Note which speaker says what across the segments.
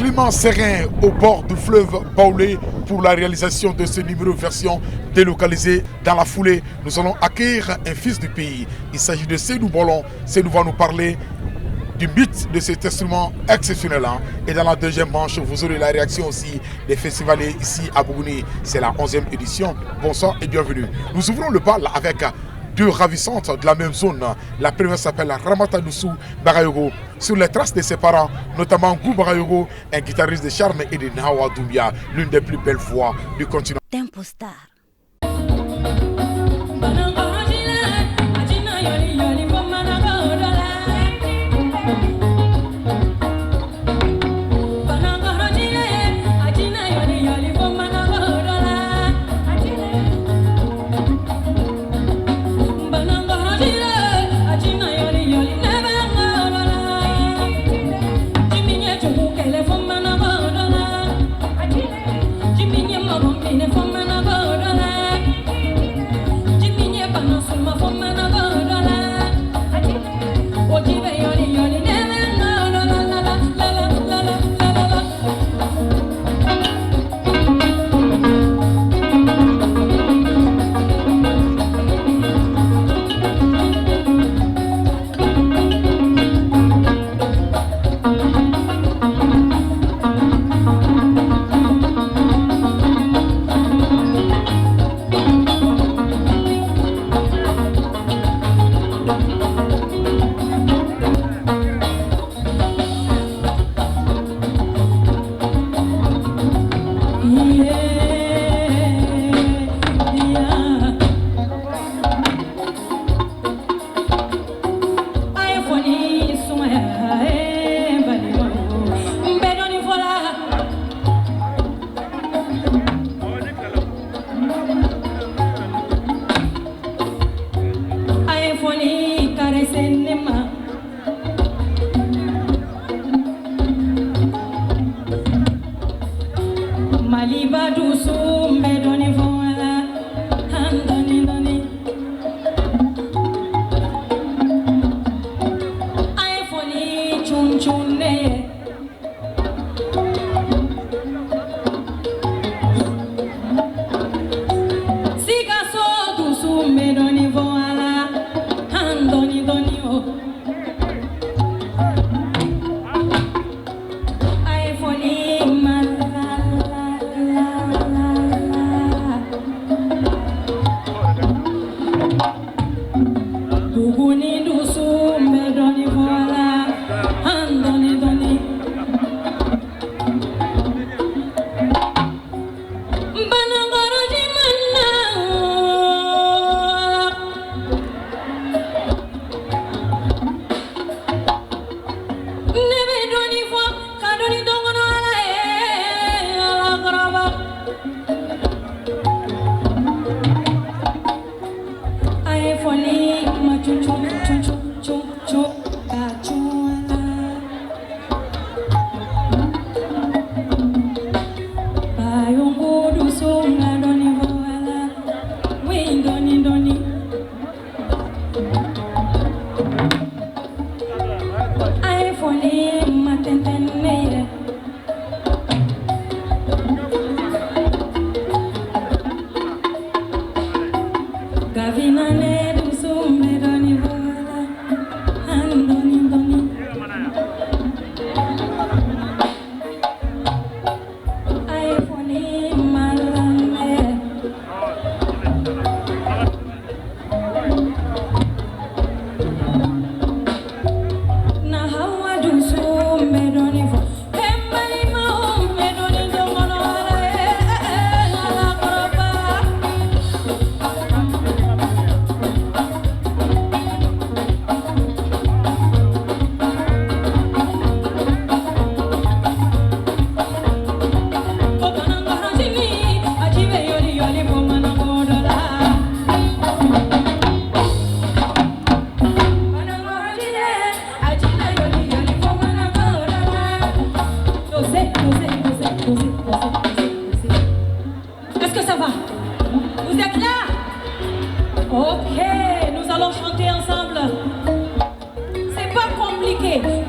Speaker 1: climat serein au bord du fleuve Baoulé pour la réalisation de ce numéro version délocalisée. Dans la foulée, nous allons accueillir un fils du pays. Il s'agit de Seydou Bolon. Seydou va nous parler du but de cet instrument exceptionnel. Et dans la deuxième manche, vous aurez la réaction aussi des festivaliers ici à Bougouni. C'est la 11e édition. Bonsoir et bienvenue. Nous ouvrons le bal avec deux ravissantes de la même zone. La première s'appelle Ramata Doussou Bagayogo. Sur les traces de ses parents, notamment Gou Bagayogo, un guitariste de charme, et de Nawa Doumbia, l'une des plus belles voix du continent.
Speaker 2: Tempo Star.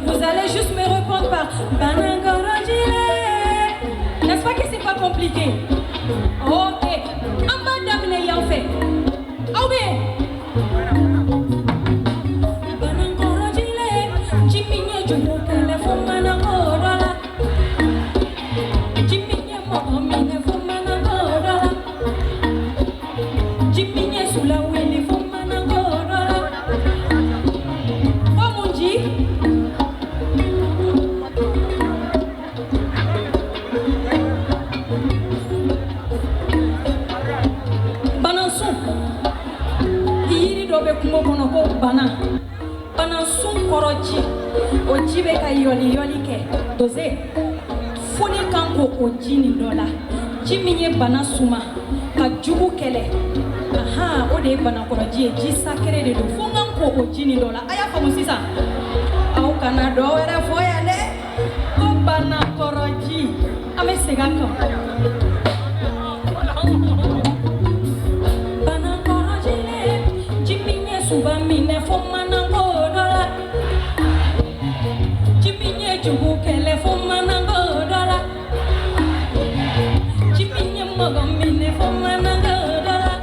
Speaker 3: Vous allez juste me répondre par Banangorodile.
Speaker 2: compliqué. Ok. En bas d'amener, il y a fait. Ah oui. Bana sun kɔrɔji o ji bɛ ka yɔli kɛ doze foni kan ko o ji nin dɔ la ji min ye bana suma ka jugu kɛlɛ aha o de ye bana kɔrɔji ye ji sakere de don fo kan ko o ji nin dɔ la a y'a faamu sisan aw kana dɔ wɛrɛ fɔ yan dɛ ko bana kɔrɔji an bɛ segin a kan. Suba mine fo manango dola Jibinye jugu kele fo manango dola Jibinye mogo mine fo manango dola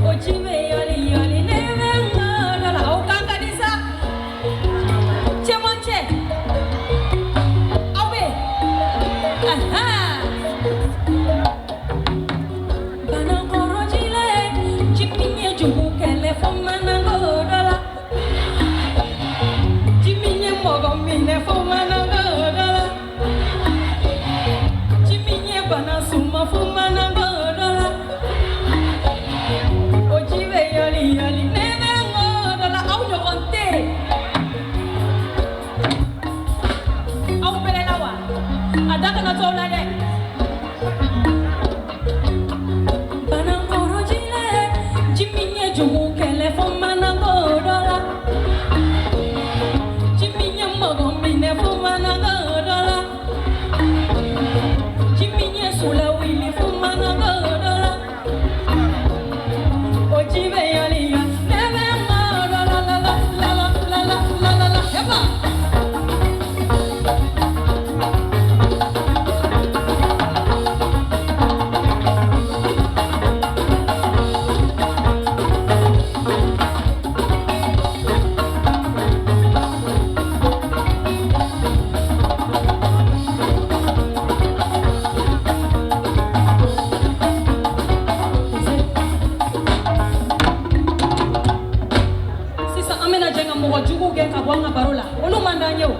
Speaker 2: O jibe yoli neve ngo dola O kanka disa Che monche Awe Aha Jugu kele fo manango dola Jiminye mogo mine fo manango dola Jiminye bana suma fo manango dola O jive yoli neve ngo dola Au nyogonte Au pele lawa Adaka na tola de Jugu kele fo manango dola Jiminye mogo mine fo manango dola Jiminye sula wili fo manango dola O jive yoli neve ngo dola la heba Barola, olu mandanye o.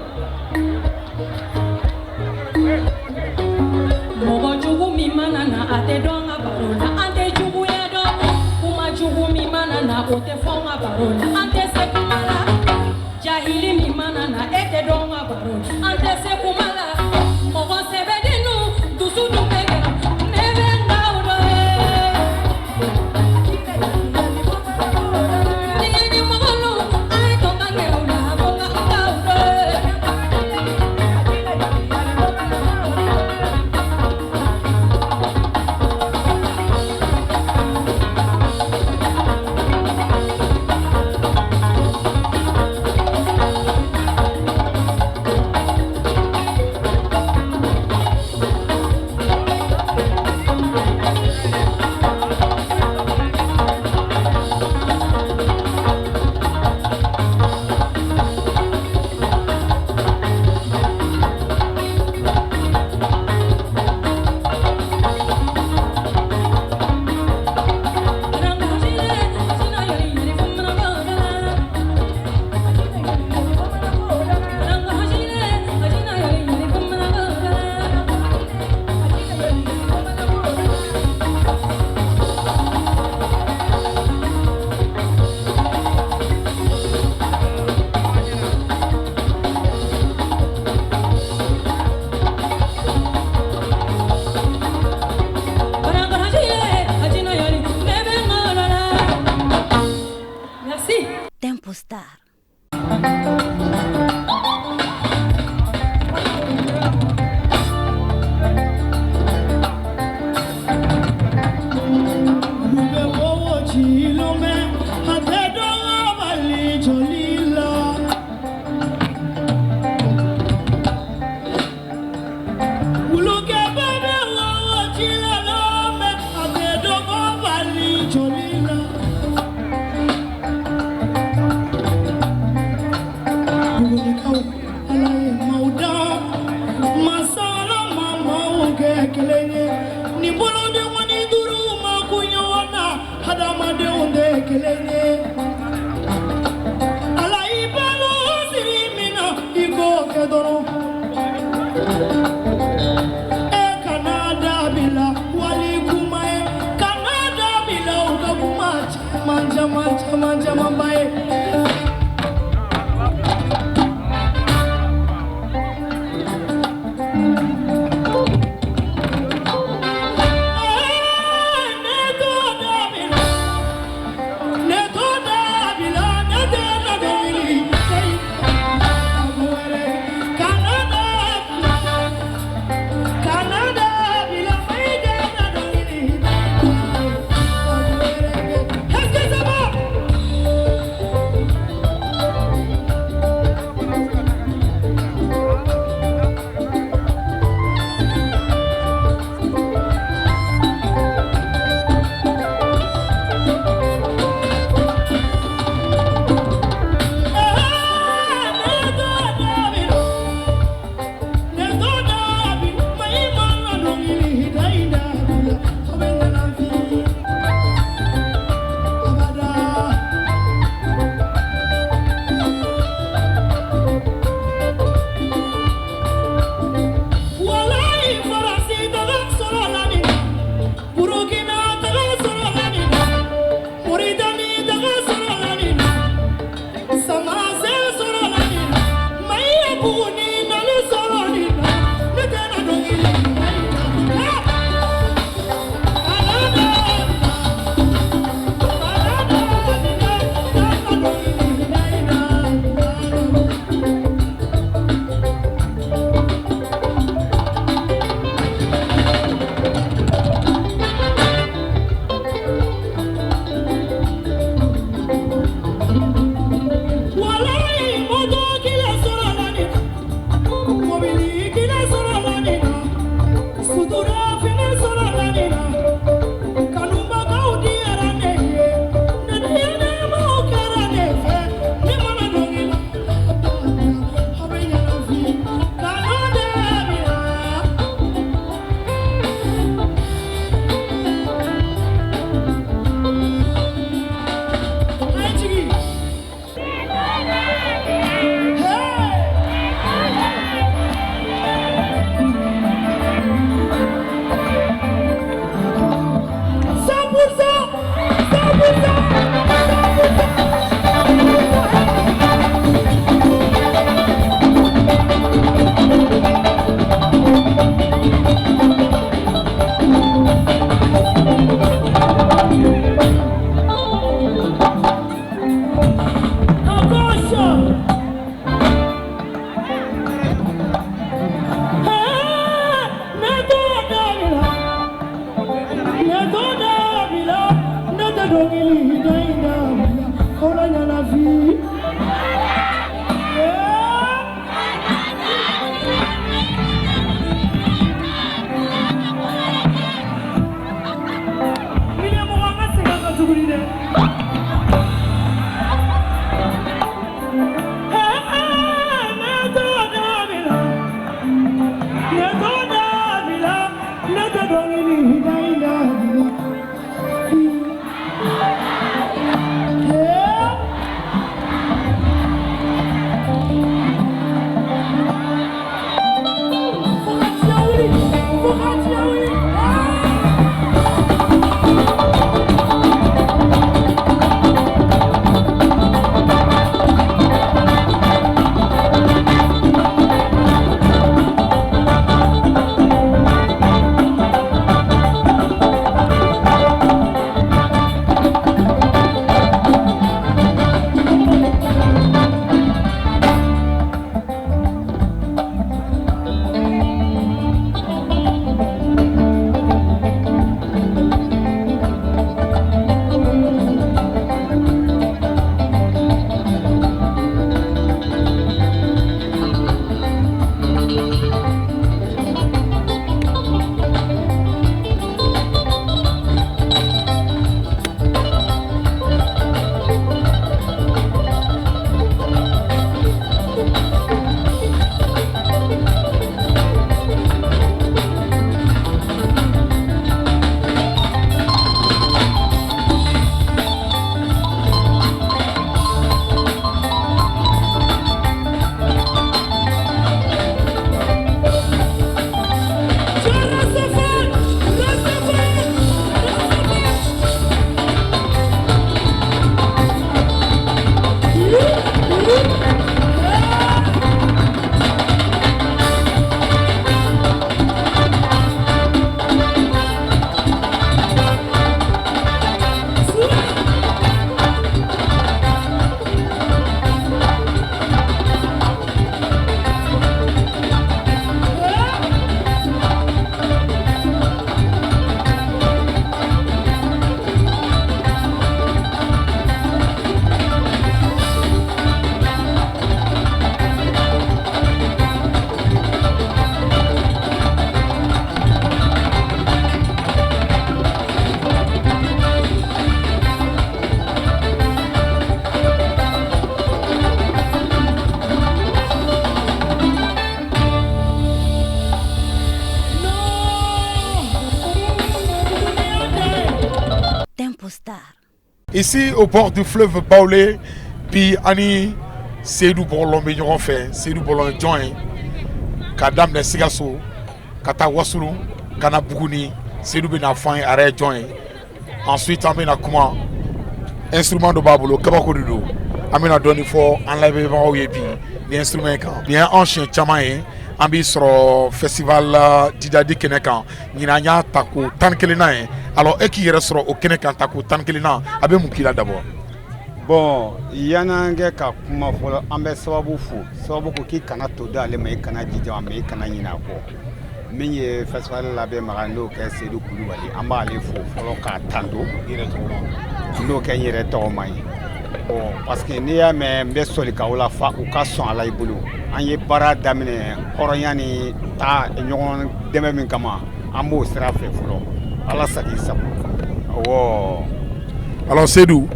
Speaker 2: Mogo jugu mi manana ate donga barola, ante jugu ya do. Kuma jugu mi manana ote fonga barola, ante se kumala. Jahili mi manana ete donga barola, ante se kumala. Mogo se bedinu dusu dumbege neve ngaudo. Ningeni mogolu ai tonga ngeuna. Look at
Speaker 1: Ici, au bord du fleuve Baoulé, puis Ani, Seydou Bolon, Bignon fait, Seydou Bolon joint, Kadam de Sigasso, Kata Wasuru, Kana Bougouni, Seydou Benafan, arrêt joint. Ensuite, on a comment instrument de Babolo, Kabako Dudo, on a donné pour enlever les instruments, bien ancien Chamaï. Ambi sur festival Didadi Kenekan, Ninanya Taku Tankelina. Alors, et qui reste au Kenekan Taku Tankelina, Abe Mukila d'abord.
Speaker 3: Bon, Yananga Kakuma for Ambe Sawabufu, Sawabuki Kanato Daleme Kanadija, me Kananako. Many festival Labe Marano, Kassedu Kulubali, Amale for Tando, no Kanye Tomai. Parce que ni ya me solika wala fa u ka son ala ibulu an ye bara damine horoyani ta ñogon deme min kama ambo sira fe fulo ala saki sabu wo
Speaker 1: alors Seydou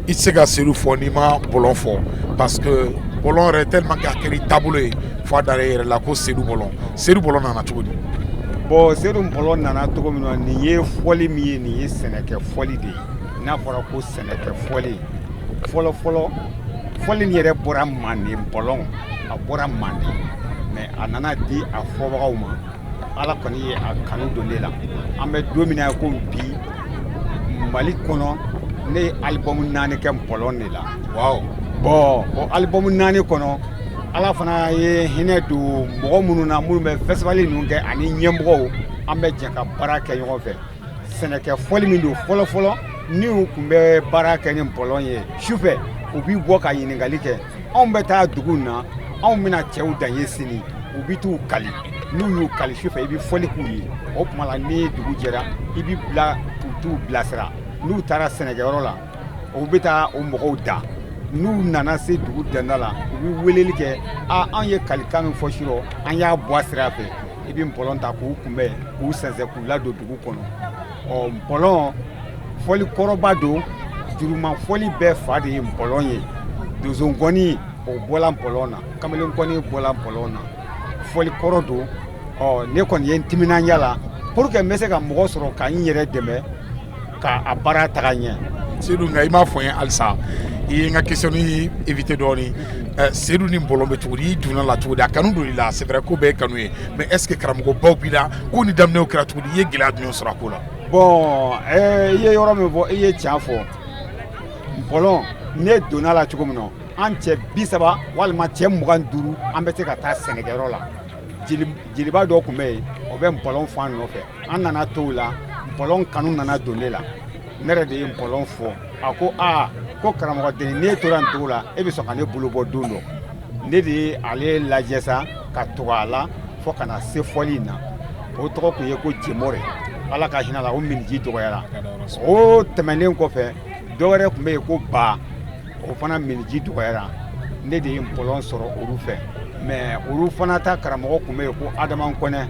Speaker 1: il se ga Seydou fo ni ma bolon fo parce que bolon est tellement gakeri tabulé fo dare la ko Seydou bolon nana tugudi
Speaker 3: bon Seydou bolon nana tugo min ni ye foli mi ni ye seneke foli de n'a fɔra ko sɛnɛkɛ fɔli ni yɛrɛ bɔra Manden bɔlɔn a bɔra Manden mais a nana di a fɔbagaw ma ala kɔni ye a kanu don ne la an bɛ don min na ko bi Mali kɔnɔ ne ye album 4 kɛ bɔlɔn de la
Speaker 1: waaw
Speaker 3: bon o album 4 kɔnɔ ala fana ye hinɛ don mɔgɔ minnu na minnu bɛ festival ninnu kɛ ani ɲɛmɔgɔw an bɛ jɛ ka baara kɛ ɲɔgɔn fɛ sɛnɛkɛ fɔli min don fɔlɔ ni u kun bɛ baara kɛ ni bɔlɔn ye sufɛ u bi bɔ ka ɲininkali kɛ anw bɛ taa dugu na anw bɛna cɛw dan ye sini u bi t'u kali n'u y'u kali sufɛ i bi fɔli k'u ye o tuma la ni dugu jɛra i bi bila k'u t'u bilasira n'u taara sɛnɛkɛyɔrɔ la u bɛ taa o mɔgɔw da n'u nana se dugu danda la u bi weleli kɛ an ye kalikan min fɔ surɔ an y'a bɔ a sira fɛ i bi bɔlɔn ta k'u kunbɛn k'u sɛnsɛn k'u ladon dugu kɔnɔ bɔlɔn fɔli kɔrɔba don juruma fɔli bɛɛ fa de ye bɔlɔn ye dozongɔni o bɔla bɔlɔn na kamalenkɔni bɔla bɔlɔn na fɔli kɔrɔ don ne kɔni ye n timinanja la pour que n bɛ se ka mɔgɔ sɔrɔ ka n yɛrɛ dɛmɛ k'a baara taga ɲɛ
Speaker 1: Seydou nka i m'a fɔ n ye halisa i ye n ka question ni éviter dɔɔni Seydou ni bɔlɔn bɛ cogo di i donna la cogo di a kanu don i la c'est vrai ko bɛɛ ye kanu ye mais est ce que karamɔgɔbaw b'i la ko ni daminɛw kɛra cogo di i ye gɛlɛya jumɛn sɔrɔ a ko la
Speaker 3: bon i ye yɔrɔ min fɔ i ye tiɲɛ fɔ bɔlɔn ne donna la cogo min na an cɛ 30 walima cɛ 25 an bɛ se ka taa sɛnɛkɛyɔrɔ la jeliba dɔ tun bɛ yen o bɛ bɔlɔn fɔ an nɔfɛ an nana to la bɔlɔn kanu nana don ne la ne yɛrɛ de ye bɔlɔn fɔ a ko ko karamɔgɔ den ne tora nin cogo la e bɛ sɔn ka ne bolo bɔ don dɔ ne de ye ale lajɛ sa ka tugu a la fɔ ka na se fɔli in na o tɔgɔ tun ye ko Jemore ala ka hinɛ la o miniji dɔgɔyara o tɛmɛnen kɔfɛ dɔwɛrɛ tun bɛ yen ko Ba o fana miniji dɔgɔyara ne de ye bɔlɔn sɔrɔ olu fɛ mais olu fana ta karamɔgɔ tun bɛ yen ko Adama Kɔnɛ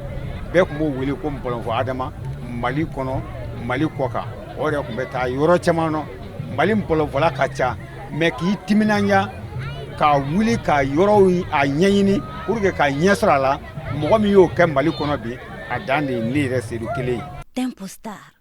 Speaker 3: bɛɛ tun b'o wele ko bɔlɔnfɔ Adama Mali kɔnɔ Mali kɔkan o yɛrɛ tun bɛ taa yɔrɔ caman na Mali bɔlɔnfɔla ka ca mais k'i timinanja ka wuli ka yɔrɔw a ɲɛɲini pour que ka ɲɛ sɔrɔ a la mɔgɔ min y'o kɛ Mali kɔnɔ bi a dan de ye ne yɛrɛ Seydou kelen ye.
Speaker 4: Tempo Star.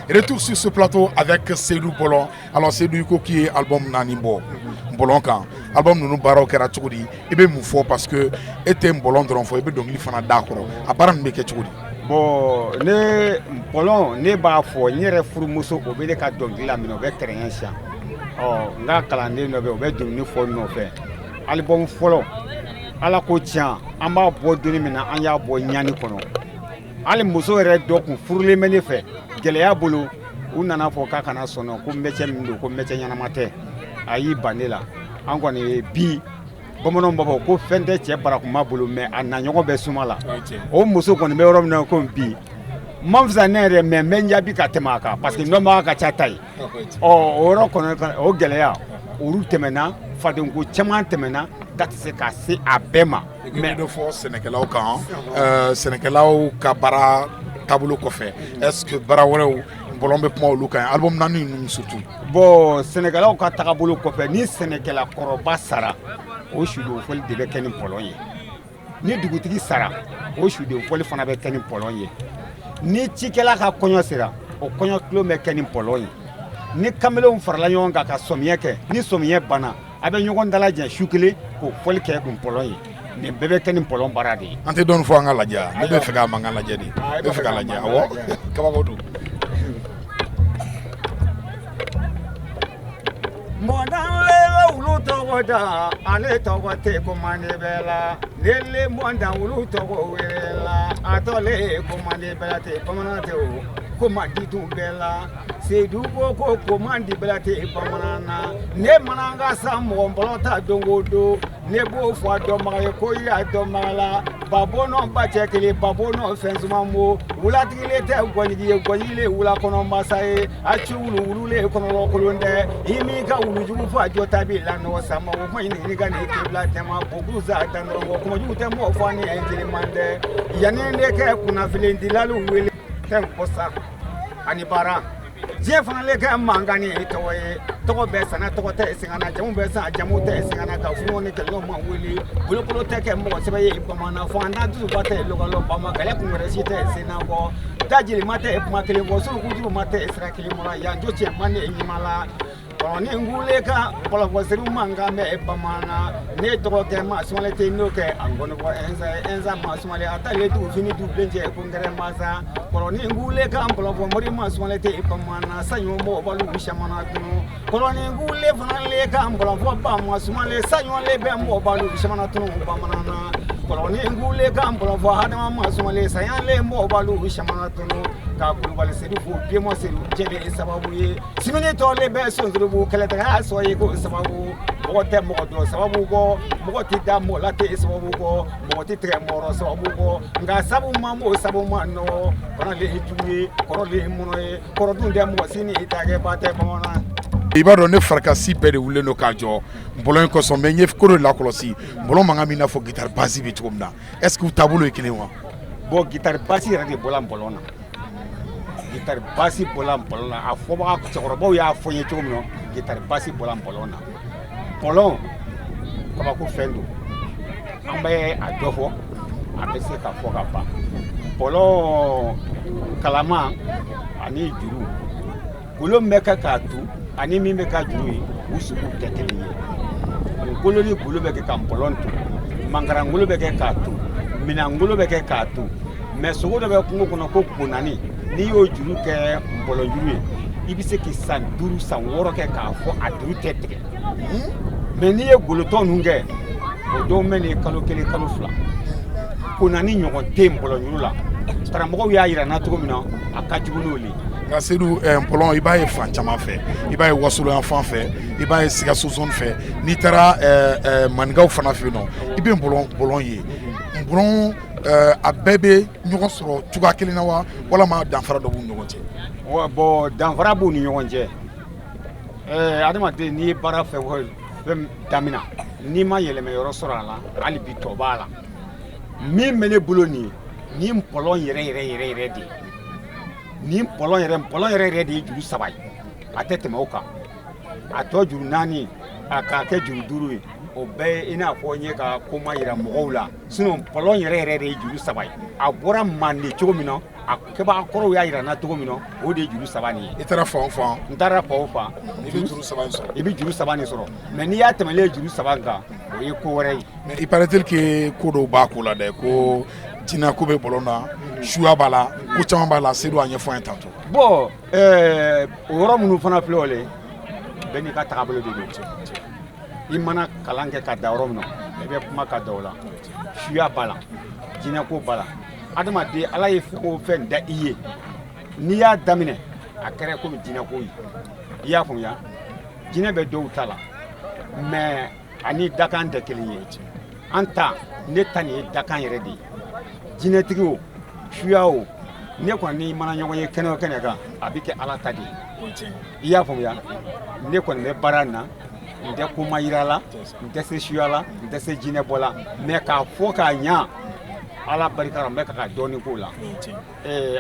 Speaker 1: Retour sur ce plateau avec Seydou Bolon. Alors Seydou Iko qui est album Nanimbo. Bolon kan. Album nous baro kera chukudi. Ebe mufo parce que était Bolon dron fo ebe dongli fana d'accord. Aparan me ke chukudi.
Speaker 3: Bon, ne Bolon ne ba fo nyere furumuso obele ka dongli la mino be créance. Oh, nga kalande no be obe dongli fo no fe. Album folo. Ala ko tian, amba bo doni mina anya bo nyani kono. hali muso yɛrɛ dɔ kun furulen bɛ ne fɛ gɛlɛya bolo u nana fɔ k'a kana sɔnɔ ko métier min don ko métier ɲɛnama tɛ a y'i ban ne la an kɔni bi bamananw b'a fɔ ko fɛn tɛ cɛ barakuma bolo mais a naɲɔgɔn bɛ suma la o muso kɔni bɛ yɔrɔ min na ko bi man fisa ne yɛrɛ mais n bɛ n jaabi ka tɛmɛ a kan parce que dɔnbaga ka ca ta ye o yɔrɔ kɔnɔ o gɛlɛya olu tɛmɛna fadenko caman tɛmɛna da tɛ se ka se a bɛɛ ma
Speaker 1: mais dɔ fɔ sɛnɛkɛlaw kan sɛnɛkɛlaw ka baara taabolo kɔfɛ est-ce que baara wɛrɛw bɔlɔn bɛ kuma olu kan album naani ninnu surtout
Speaker 3: bon sɛnɛkɛlaw ka taabolo kɔfɛ ni sɛnɛkɛla kɔrɔba sara o sudo fɔli de bɛ kɛ ni bɔlɔn ye ni dugutigi sara o sudo fɔli fana bɛ kɛ ni bɔlɔn ye ni cikɛla ka kɔɲɔ sera o kɔɲɔ kilo bɛ kɛ ni bɔlɔn ye ni kamelenw farala ɲɔgɔn kan ka sɔmiyɛ kɛ ni sɔmiyɛ banna a bɛ ɲɔgɔn dalajɛ su kelen k'o fɔli kɛ kun bɔlɔn ye nin bɛɛ bɛ kɛ ni bɔlɔn baara de ye
Speaker 1: an tɛ dɔɔnin fɔ an ka lajɛ ne bɛ fɛ k'a mankan lajɛ de bɛ fɛ k'a lajɛ awɔ kabako don
Speaker 3: mɔndan wulu tɔgɔ da ale tɔgɔ tɛ ko mandi bɛɛ la ne mɔndan wulu tɔgɔ wɛrɛ la a tɔle ko mandi bɛɛ la tɛ bamanan tɛ o ko mandi tun bɛɛ la sedu ko mandi bɛɛ la tɛ bamanan na ne mana n ka san mɔgɔ bɔlɔ ta don o don ne b'o fɔ a dɔnbaga ye ko i y'a dɔnbaga la babo nɔ ba cɛ kelen babo nɔ fɛn suman bo wulatigilen tɛ gɔnjigi ye gɔnjigilen wula kɔnɔ masa ye a ci wuluwululen kɔnɔlɔ kolon tɛ i m'i ka wulujugu fɔ a jɔ ta b'i la nɔgɔ sama o kuma ɲini ka nin kibila tɛma bobu za dan dɔrɔn kɔ kumajugu tɛ mɔgɔ fɔ ni ɛ jeliman tɛ yanni ne kɛ kunnafilidilalu wele fɛn kɔsa ani baara diɲɛ fana le kɛ mankan ni tɔgɔ ye tɔgɔ bɛɛ sanna tɔgɔ tɛ sɛgɛnna jamu bɛɛ san jamu tɛ sɛgɛnna ka funu ni kɛlɛw ma wele bolokolo tɛ kɛ mɔgɔ sɛbɛ ye bamanan fɔ an da dusuba tɛ lɔgɔlɔ bama kɛlɛ kun wɛrɛ si tɛ senna kɔ da jelima tɛ kuma kelen fɔ surukujugu ma tɛ sira kelen mɔra yan jo cɛ man ne ɲuman la ni ngule ka bɔlɔbɔsiriw mankan bɛ bamanan ne tɔgɔ kɛ maa sumalen tɛ n'o kɛ a ngɔnɔbɔ ɛnza maa sumalen a t'ale dugu fini du bilencɛ ko n kɛrɛ masa ni ngule ka bɔlɔbɔ mori maa sumalen tɛ bamanan saɲɔ mɔgɔ balu samana tunu ni ngule fana le ka bɔlɔbɔ ba maa sumalen saɲɔ le bɛ mɔgɔ balu samana tunu bamanan na ni ngule ka bɔlɔbɔ hadama maa sumalen saɲɔ le mɔgɔ balu samana tunu ka kulubali seri fo biema seri jɛlen sababu ye simini tɔ le bɛ sonsorebu kɛlɛtɛgɛ sɔ ye ko sababu mɔgɔ tɛ mɔgɔ dɔn sababu kɔ mɔgɔ tɛ da mɔgɔ la tɛ sababu kɔ mɔgɔ tɛ tigɛ mɔgɔ sababu kɔ nka sabu ma m'o sabu ma nɔgɔ fana le ye jugu ye kɔrɔ le ye mɔnɔ ye kɔrɔ dun tɛ mɔgɔ si ni i ta kɛ ba tɛ bamanan.
Speaker 1: i b'a dɔn ne farakasi bɛɛ de wulilen don k'a jɔ bɔlɔn in kɔsɔn mɛ n ye ko dɔ lakɔlɔsi bɔlɔn mankan min n'a fɔ guitare basse bɛ cogo min na est ce que u taabolo ye kelen wa.
Speaker 3: bon guitare basse yɛrɛ de bɔla bɔlɔn na. guitare basse bɔla bɔlɔn na a fɔbaga cɛkɔrɔbaw y'a fɔ n ye cogo min na guitare basse bɔla bɔlɔn na bɔlɔn kabako fɛn don an bɛ a dɔ fɔ a bɛ se ka fɔ ka ban bɔlɔn kalama ani juru golo min bɛ kɛ k'a tu ani min bɛ kɛ juru ye u sugu tɛ kelen ye ngolo ni golo bɛ kɛ ka bɔlɔn tu mankarangolo bɛ kɛ k'a tu minangolo bɛ kɛ k'a tu mais sogo dɔ bɛ kungo kɔnɔ ko bonani n'i y'o juru kɛ bɔlɔn juru ye i bɛ se k'i san 5 san 6 kɛ k'a fɔ a juru tɛ tigɛ mais n'i ye golotɔ ninnu kɛ o dɔw mɛn ni kalo 1 kalo 2 bonani ɲɔgɔn tɛ bɔlɔn juru la karamɔgɔw y'a yira n na cogo min na a ka jugu n'olu ye.
Speaker 1: nka sedu bɔlɔn i b'a ye fan caman fɛ i b'a ye wasolo yan fan fɛ i b'a ye sikaso zone fɛ n'i taara maninkaw fana fɛ yen nɔ i bɛ bɔlɔn ye bɔlɔn a bɛɛ bɛ ɲɔgɔn sɔrɔ cogoya kelen na wa walama danfara dɔ b'u ni ɲɔgɔn cɛ.
Speaker 3: bon danfara b'u ni ɲɔgɔn cɛ adamaden n'i ye baara fɛn daminɛ n'i ma yɛlɛmɛ yɔrɔ sɔrɔ a la hali bi tɔ b'a la min bɛ ne bolo nin ye nin bɔlɔn yɛrɛ de ye nin bɔlɔn yɛrɛ de ye juru 3 ye a tɛ tɛmɛ o kan a tɔ juru 4 a k'a kɛ juru 5 ye o bɛɛ ye i n'a fɔ n ye ka ko ma yira mɔgɔw la sinon bɔlɔn yɛrɛ de ye juru 3 ye a bɔra mande cogo min na a kɛbaga kɔrɔw y'a yira n na cogo min na o de ye juru 3 nin ye.
Speaker 1: i taara fan o fan.
Speaker 3: n taara fan o fan.
Speaker 1: i bɛ juru 3 in sɔrɔ.
Speaker 3: i bɛ juru 3 nin sɔrɔ mais n'i y'a tɛmɛlen juru 3 kan o ye ko wɛrɛ ye.
Speaker 1: mais il paraît-il que ko dɔw b'a ko la dɛ ko jinɛ ko bɛ bɔlɔn na suya b'a la ko caman b'a la Seydou a ɲɛfɔ an ye tantôt.
Speaker 3: bon o yɔrɔ minnu fana filɛ o le bɛɛ n'i ka taabolo de don i mana kalan kɛ ka da yɔrɔ min na i bɛ kuma ka da o la suya b'a la jinɛ ko b'a la adamaden ala ye fɛn o fɛn da i ye n'i y'a daminɛ a kɛra komi jinɛ ko ye i y'a faamuya jinɛ bɛ dɔw ta la mais ani dakan tɛ kelen ye an ta ne ta nin ye dakan yɛrɛ de ye jinɛtigi o suya o ne kɔni ni mana ɲɔgɔn ye kɛnɛ o kɛnɛ kan a bɛ kɛ ala ta de ye i y'a faamuya ne kɔni bɛ baara na n tɛ kuma yira la n tɛ se suya la n tɛ se jinɛ bɔ la mais k'a fɔ k'a ɲa ala barika la n bɛ ka dɔɔnin k'o la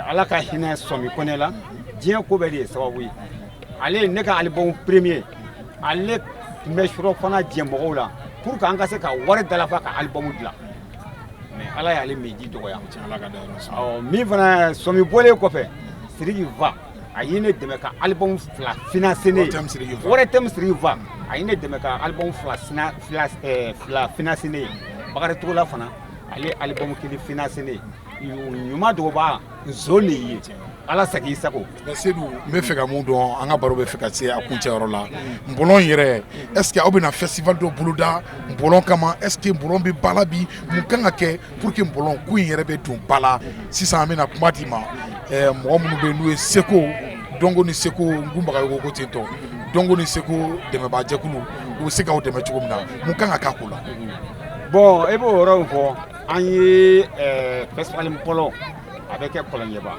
Speaker 3: ala ka hinɛ sɔmi kɔnɛ la diɲɛ ko bɛɛ de ye sababu ye ale ne ka album premier ale tun bɛ surɔ fana diɲɛ mɔgɔw la pour que an ka se ka wari dalafa ka album dilan mais ala y'ale miji dɔgɔya min fana sɔmi bɔlen kɔfɛ Sidiki Va a ye ne dɛmɛ ka album 2 financer ne wɛrɛ tɛ Sidiki Va a ye ne dɛmɛ ka album 2 financer ne Bakari Togola fana ale album 1 financer ne ɲuman dɔw b'a nson de ye ala sagi i sago
Speaker 1: Seydou n bɛ fɛ ka mun dɔn an ka baro bɛ fɛ ka se a kuncɛyɔrɔ la Nbɔlɔn yɛrɛ est ce que aw bɛna festival dɔ boloda Nbɔlɔn kama est ce que Nbɔlɔn bɛ ba la bi mun kan ka kɛ pour que Nbɔlɔn ko in yɛrɛ bɛ don ba la sisan an bɛna kuma di ma mɔgɔ minnu bɛ yen n'u ye Seko Dongo ni Seko Ngunbagayogo ko ten tɔ Dongo ni Seko dɛmɛbaajɛkulu u bɛ se k'aw dɛmɛ cogo min na mun kan ka k'a ko la
Speaker 3: bon e b'o yɔrɔ fɔ an ye festival Nbɔlɔn a bɛ kɛ Kɔlɔnjɛba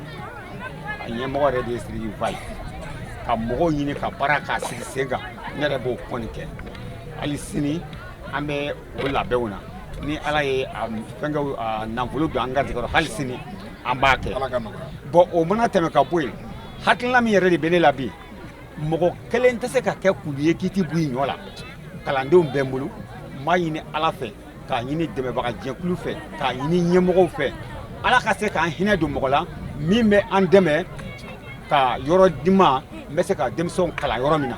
Speaker 3: a ɲɛmɔgɔ yɛrɛ de ye Sidiki Va ye ka mɔgɔw ɲini ka baara k'a sigi sen kan ne yɛrɛ b'o kɔni kɛ hali sini an bɛ o labɛnw na ni ala ye fɛnkɛw nafolo don an garijɛgɛ hali sini an b'a kɛ bon o mana tɛmɛ ka bɔ yen hakilina min yɛrɛ de bɛ ne la bi mɔgɔ kelen tɛ se ka kɛ kulu ye k'i ti bɔ i ɲɔ la kalandenw bɛ n bolo n b'a ɲini ala fɛ k'a ɲini dɛmɛbaga jɛkulu fɛ k'a ɲini ɲɛmɔgɔw fɛ ala ka se k'an hinɛ don mɔgɔ la min bɛ an dɛmɛ ka yɔrɔ di ma n bɛ se ka denmisɛnw kalan yɔrɔ min na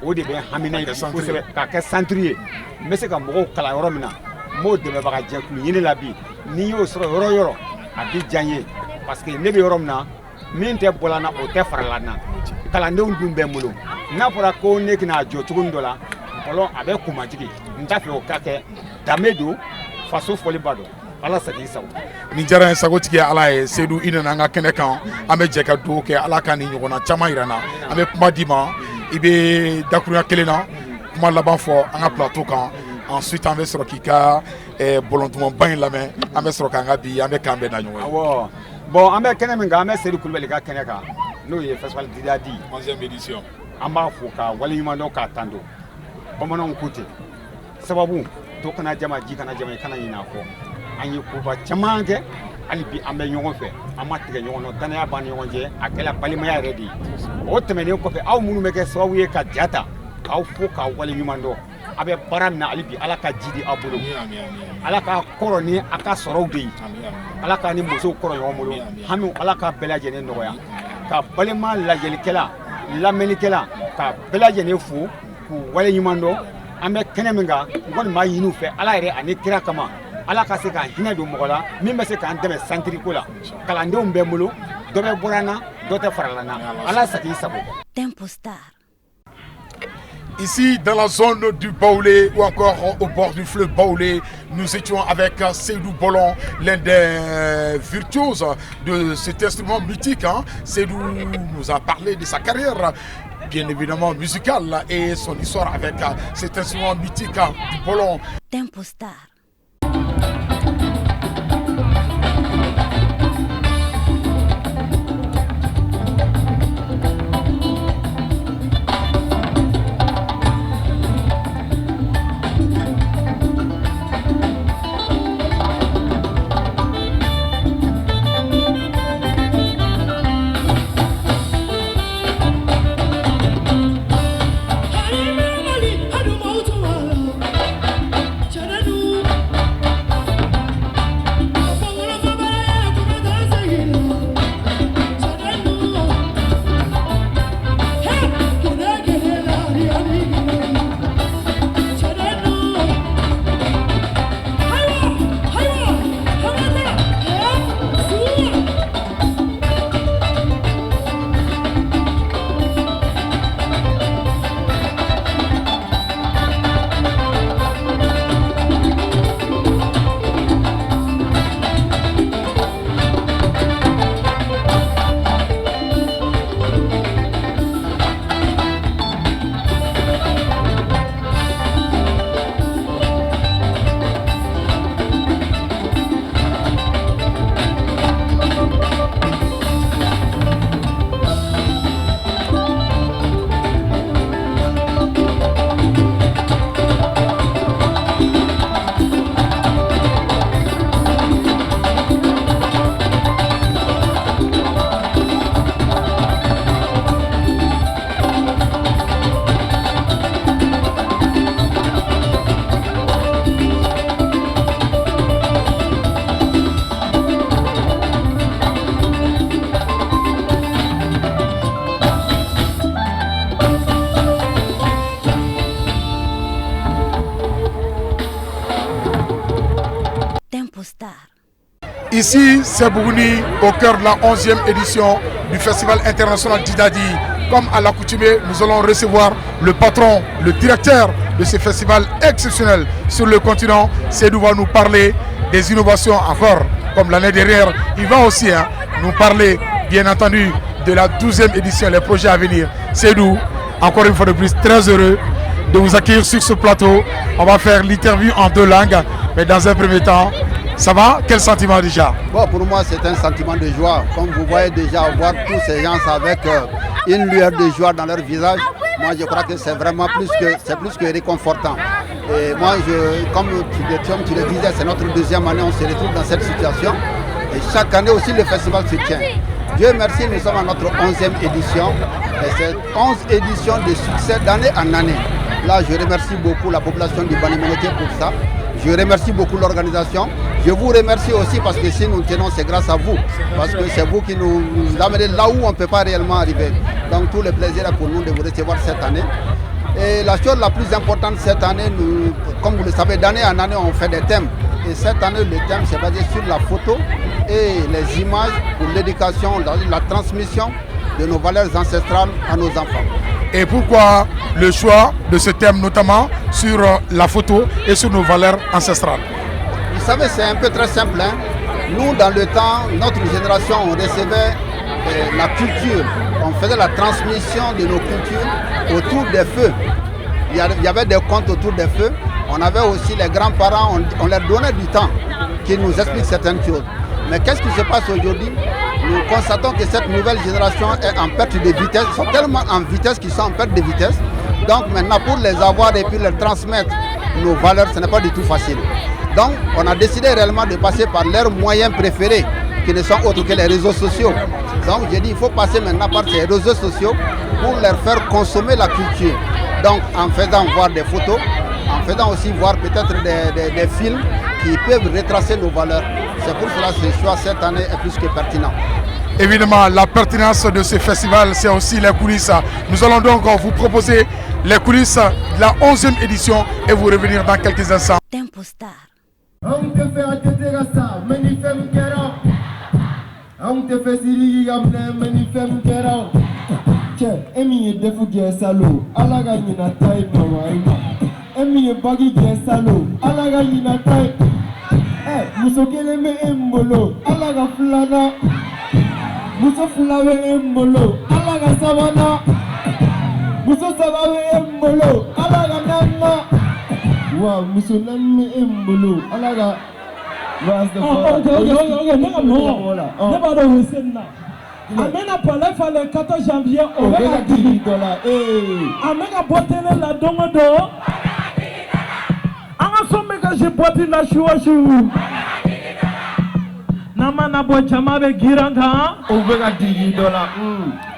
Speaker 3: o de bɛ hamina ye kosɛbɛ k'a kɛ centre ye n bɛ se ka mɔgɔw kalan yɔrɔ min na n b'o dɛmɛbaga jɛkulu ɲini la bi ni y'o sɔrɔ yɔrɔ o yɔrɔ a bɛ diya n ye parce que ne bɛ yɔrɔ min na min tɛ bɔla n na o tɛ farala n na kalandenw dun bɛ n bolo n'a fɔra ko ne tɛna jɔ cogo dɔ la Nbɔlɔn a bɛ kumajigi n t'a fɛ o ka kɛ danbe don faso fɔliba don ala sagi i sago
Speaker 1: nin diyara n ye sagotigi ye ala ye Seydou i nana an ka kɛnɛ kan an bɛ jɛ ka dugawu kɛ ala ka nin ɲɔgɔnna caman yira n na an bɛ kuma d'i ma i bɛ dakurunya kelen na kuma laban fɔ an ka plateau kan ensuite an bɛ sɔrɔ k'i ka bɔlɔntumaba in lamɛn an bɛ sɔrɔ k'an ka bi an bɛ k'an bɛɛ da ɲɔgɔn ye
Speaker 3: awɔ bon an bɛ kɛnɛ min kan an bɛ Seydou Kulubali ka kɛnɛ kan n'o ye festival Didadi
Speaker 1: 11e édition
Speaker 3: an b'a fo ka waleɲuman dɔn k'a tan don bamananw ko ten sababu to kana jama ji kana jama i kana ɲinɛ a kɔ an ye koba caman kɛ hali bi an bɛ ɲɔgɔn fɛ an ma tigɛ ɲɔgɔn na danaya b'an ni ɲɔgɔn cɛ a kɛla balimaya yɛrɛ de ye o tɛmɛnen kɔfɛ aw minnu bɛ kɛ sababu ye ka ja ta k'aw fo k'aw waleɲuman dɔn a bɛ baara min na hali bi ala ka ji di aw bolo ala ka kɔrɔ ni a ka sɔrɔw de ye ala ka ni musow kɔrɔ ɲɔgɔn bolo hami ala ka bɛɛ lajɛlen nɔgɔya ka balima lajɛlikɛla lamɛnnikɛla ka bɛɛ lajɛlen fo k'u waleɲuman dɔn an bɛ kɛnɛ min kan n kɔni b'a ɲini u fɛ ala yɛrɛ ani kira kama ala ka se k'an hinɛ don mɔgɔ la min bɛ se k'an dɛmɛ santiriko la kalandenw bɛ n bolo dɔ bɛ bɔra n na dɔ tɛ farala n na ala sagi i sago
Speaker 4: Tempo Star.
Speaker 1: Ici, dans la zone du Baoulé ou encore au bord du fleuve Baoulé, nous étions avec Seydou Bolon, l'un des virtuoses de cet instrument mythique. Seydou nous a parlé de sa carrière, bien évidemment musicale, et son histoire avec cet instrument mythique du Bolon.
Speaker 4: Tempo Star.
Speaker 5: Hadu mautu wala, chana du.
Speaker 1: Ici, c'est Bougouni, au cœur de la 11e édition du Festival international Djidadi. Comme à l'accoutumée, nous allons recevoir le patron, le directeur de ce festival exceptionnel sur le continent. Seydou va nous parler des innovations encore, comme l'année dernière. Il va aussi nous parler, bien entendu, de la 12e édition, les projets à venir. Seydou, encore une fois de plus, très heureux de vous accueillir sur ce plateau. On va faire l'interview en 2 langues, mais dans un premier temps, ça va? Quel sentiment déjà?
Speaker 4: Bon, pour moi, c'est un sentiment de joie. Comme vous voyez déjà, voir tous ces gens avec une lueur de joie dans leur visage, moi je crois que c'est vraiment plus que réconfortant. Et moi, comme tu le disais, c'est notre 2e année, on se retrouve dans cette situation. Et chaque année aussi, le festival se tient. Dieu merci, nous sommes à notre 11e édition. Et c'est 11 éditions de succès d'année en année. Là, je remercie beaucoup la population du Bani-Monoké pour ça. Je remercie beaucoup l'organisation. Je vous remercie aussi parce que si nous tenons, c'est grâce à vous. Parce que c'est vous qui nous amenez là où on ne peut pas réellement arriver. Donc tout le plaisir est pour nous de vous recevoir cette année. Et la chose la plus importante cette année, comme vous le savez, d'année en année, on fait des thèmes. Et cette année, le thème s'est basé sur la photo et les images pour l'éducation, la transmission de nos valeurs ancestrales à nos enfants.
Speaker 1: Et pourquoi le choix de ce thème, notamment sur la photo et sur nos valeurs ancestrales?
Speaker 4: Vous savez, c'est un peu très simple. Nous, dans le temps, notre génération, on recevait la culture. On faisait la transmission de nos cultures autour des feux. Il y avait des contes autour des feux. On avait aussi les grands-parents, on leur donnait du temps qui nous expliquent certaines choses. Mais qu'est-ce qui se passe aujourd'hui? Nous constatons que cette nouvelle génération est en perte de vitesse. Ils sont tellement en vitesse qu'ils sont en perte de vitesse. Donc maintenant, pour les avoir et puis leur transmettre nos valeurs, ce n'est pas du tout facile. Donc on a décidé réellement de passer par leurs moyens préférés, qui ne sont autres que les réseaux sociaux. Donc j'ai dit il faut passer maintenant par ces réseaux sociaux pour leur faire consommer la culture. Donc en faisant voir des photos, en faisant aussi voir peut-être des films qui peuvent retracer nos valeurs. C'est pour cela que ce choix cette année est plus que pertinent.
Speaker 1: Évidemment, la pertinence de ce festival, c'est aussi les coulisses. Nous allons donc vous proposer les coulisses de la 11e édition et vous revenir dans quelques instants.
Speaker 5: Tempo Star.
Speaker 6: Muso kelen bɛ e bolo Ala ka filana muso fila bɛ e bolo Ala ka sabana muso saba bɛ e bolo Ala ka naaninan wa muso naani bɛ e bolo Ala ka ne b'a dɔn o ye seli la a bɛna palais fa le 14 janvier o bɛ ka digi dɔ la a bɛ ka bɔ télé la don o don an ka so bɛ ka si boîte la su o su Namana bo jama be giran kan o bɛ ka digi dɔ la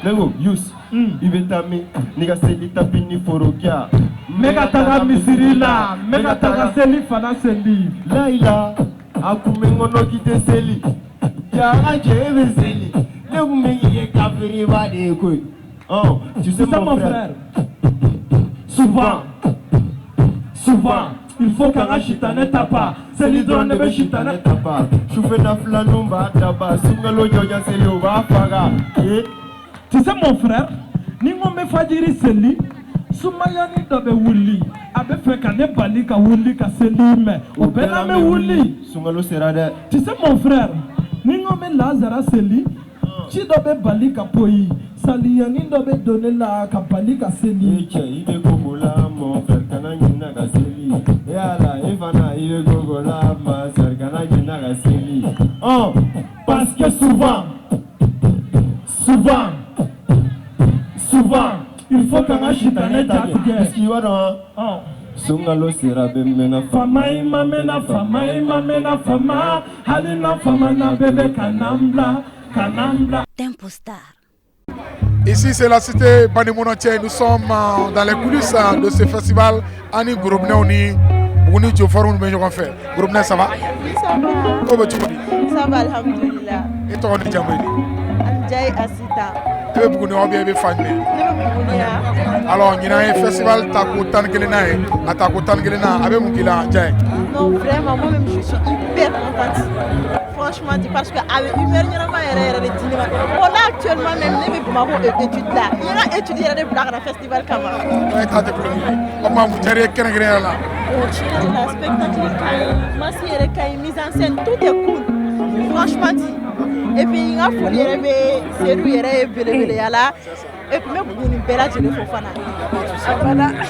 Speaker 6: ne ko Yus i bɛ taa min n'i ka seli tapi ni forokiya n bɛ ka taga misiri la n bɛ ka taga seli fana seli layila a kun bɛ n kɔnɔ k'i tɛ seli ja an cɛ e bɛ seli ne kun bɛ k'i ye kafiriba de ye koyi tu sais mon frère souvent il faut qu'un chitane tapa c'est l'hydrone de chitane tapa chauffeur d'afla numba tapa singalo joja seli o va faga tu sais mon frère ni mo me fajiri seli sumayani dobe wuli abe fe ka ne bali ka wuli ka seli me o bela me wuli singalo serade tu sais mon frère ni mo me lazara seli ci dobe bali ka poyi saliyani dobe donner la ka bali ka seli ibe kokola mon frère kana nyina ka seli yala ifana ibe kokola ma frère kana nyina ka seli parce que souvent il faut qu'on achète un état de qui va dans Sungalo sera bemena fama mamena fama halina fama na bebe kanambla
Speaker 5: Tempo Star.
Speaker 1: Ici c'est la cité Bani-Monoké. Nous sommes dans les coulisses de ce festival. Ani Gourobne oni Bouni Diofaroun Benjogan fait. Gourobne ça va?
Speaker 7: Ça va.
Speaker 1: Comment tu dis?
Speaker 7: Ça va alhamdulillah.
Speaker 1: Et toi on est jamais dit?
Speaker 7: Jai Asita.
Speaker 1: Tu veux Bouni ou bien fan? Alors il y a un festival Tako Tangelena à Tako Tangelena avec Moukila Jai.
Speaker 7: Non vraiment moi-même je suis hyper contente. franchement dit parce que avec humeur ɲɛnama yɛrɛ de dini ma bon là actuellement même ne bɛ Bamako étude la n yɛrɛ étude yɛrɛ de bila ka na festival kama.
Speaker 1: ouais t'as découvert o tuma mun diyara i ye kɛrɛnkɛrɛnnenya la.
Speaker 7: bon tiɲɛ yɛrɛ la spectacle ka ɲi masi yɛrɛ ka ɲi mise en scène tout est cool franchement dit et puis n ka foli yɛrɛ bɛ Seydou yɛrɛ ye belebeleya la et puis n bɛ Buguni bɛɛ lajɛlen fo fana.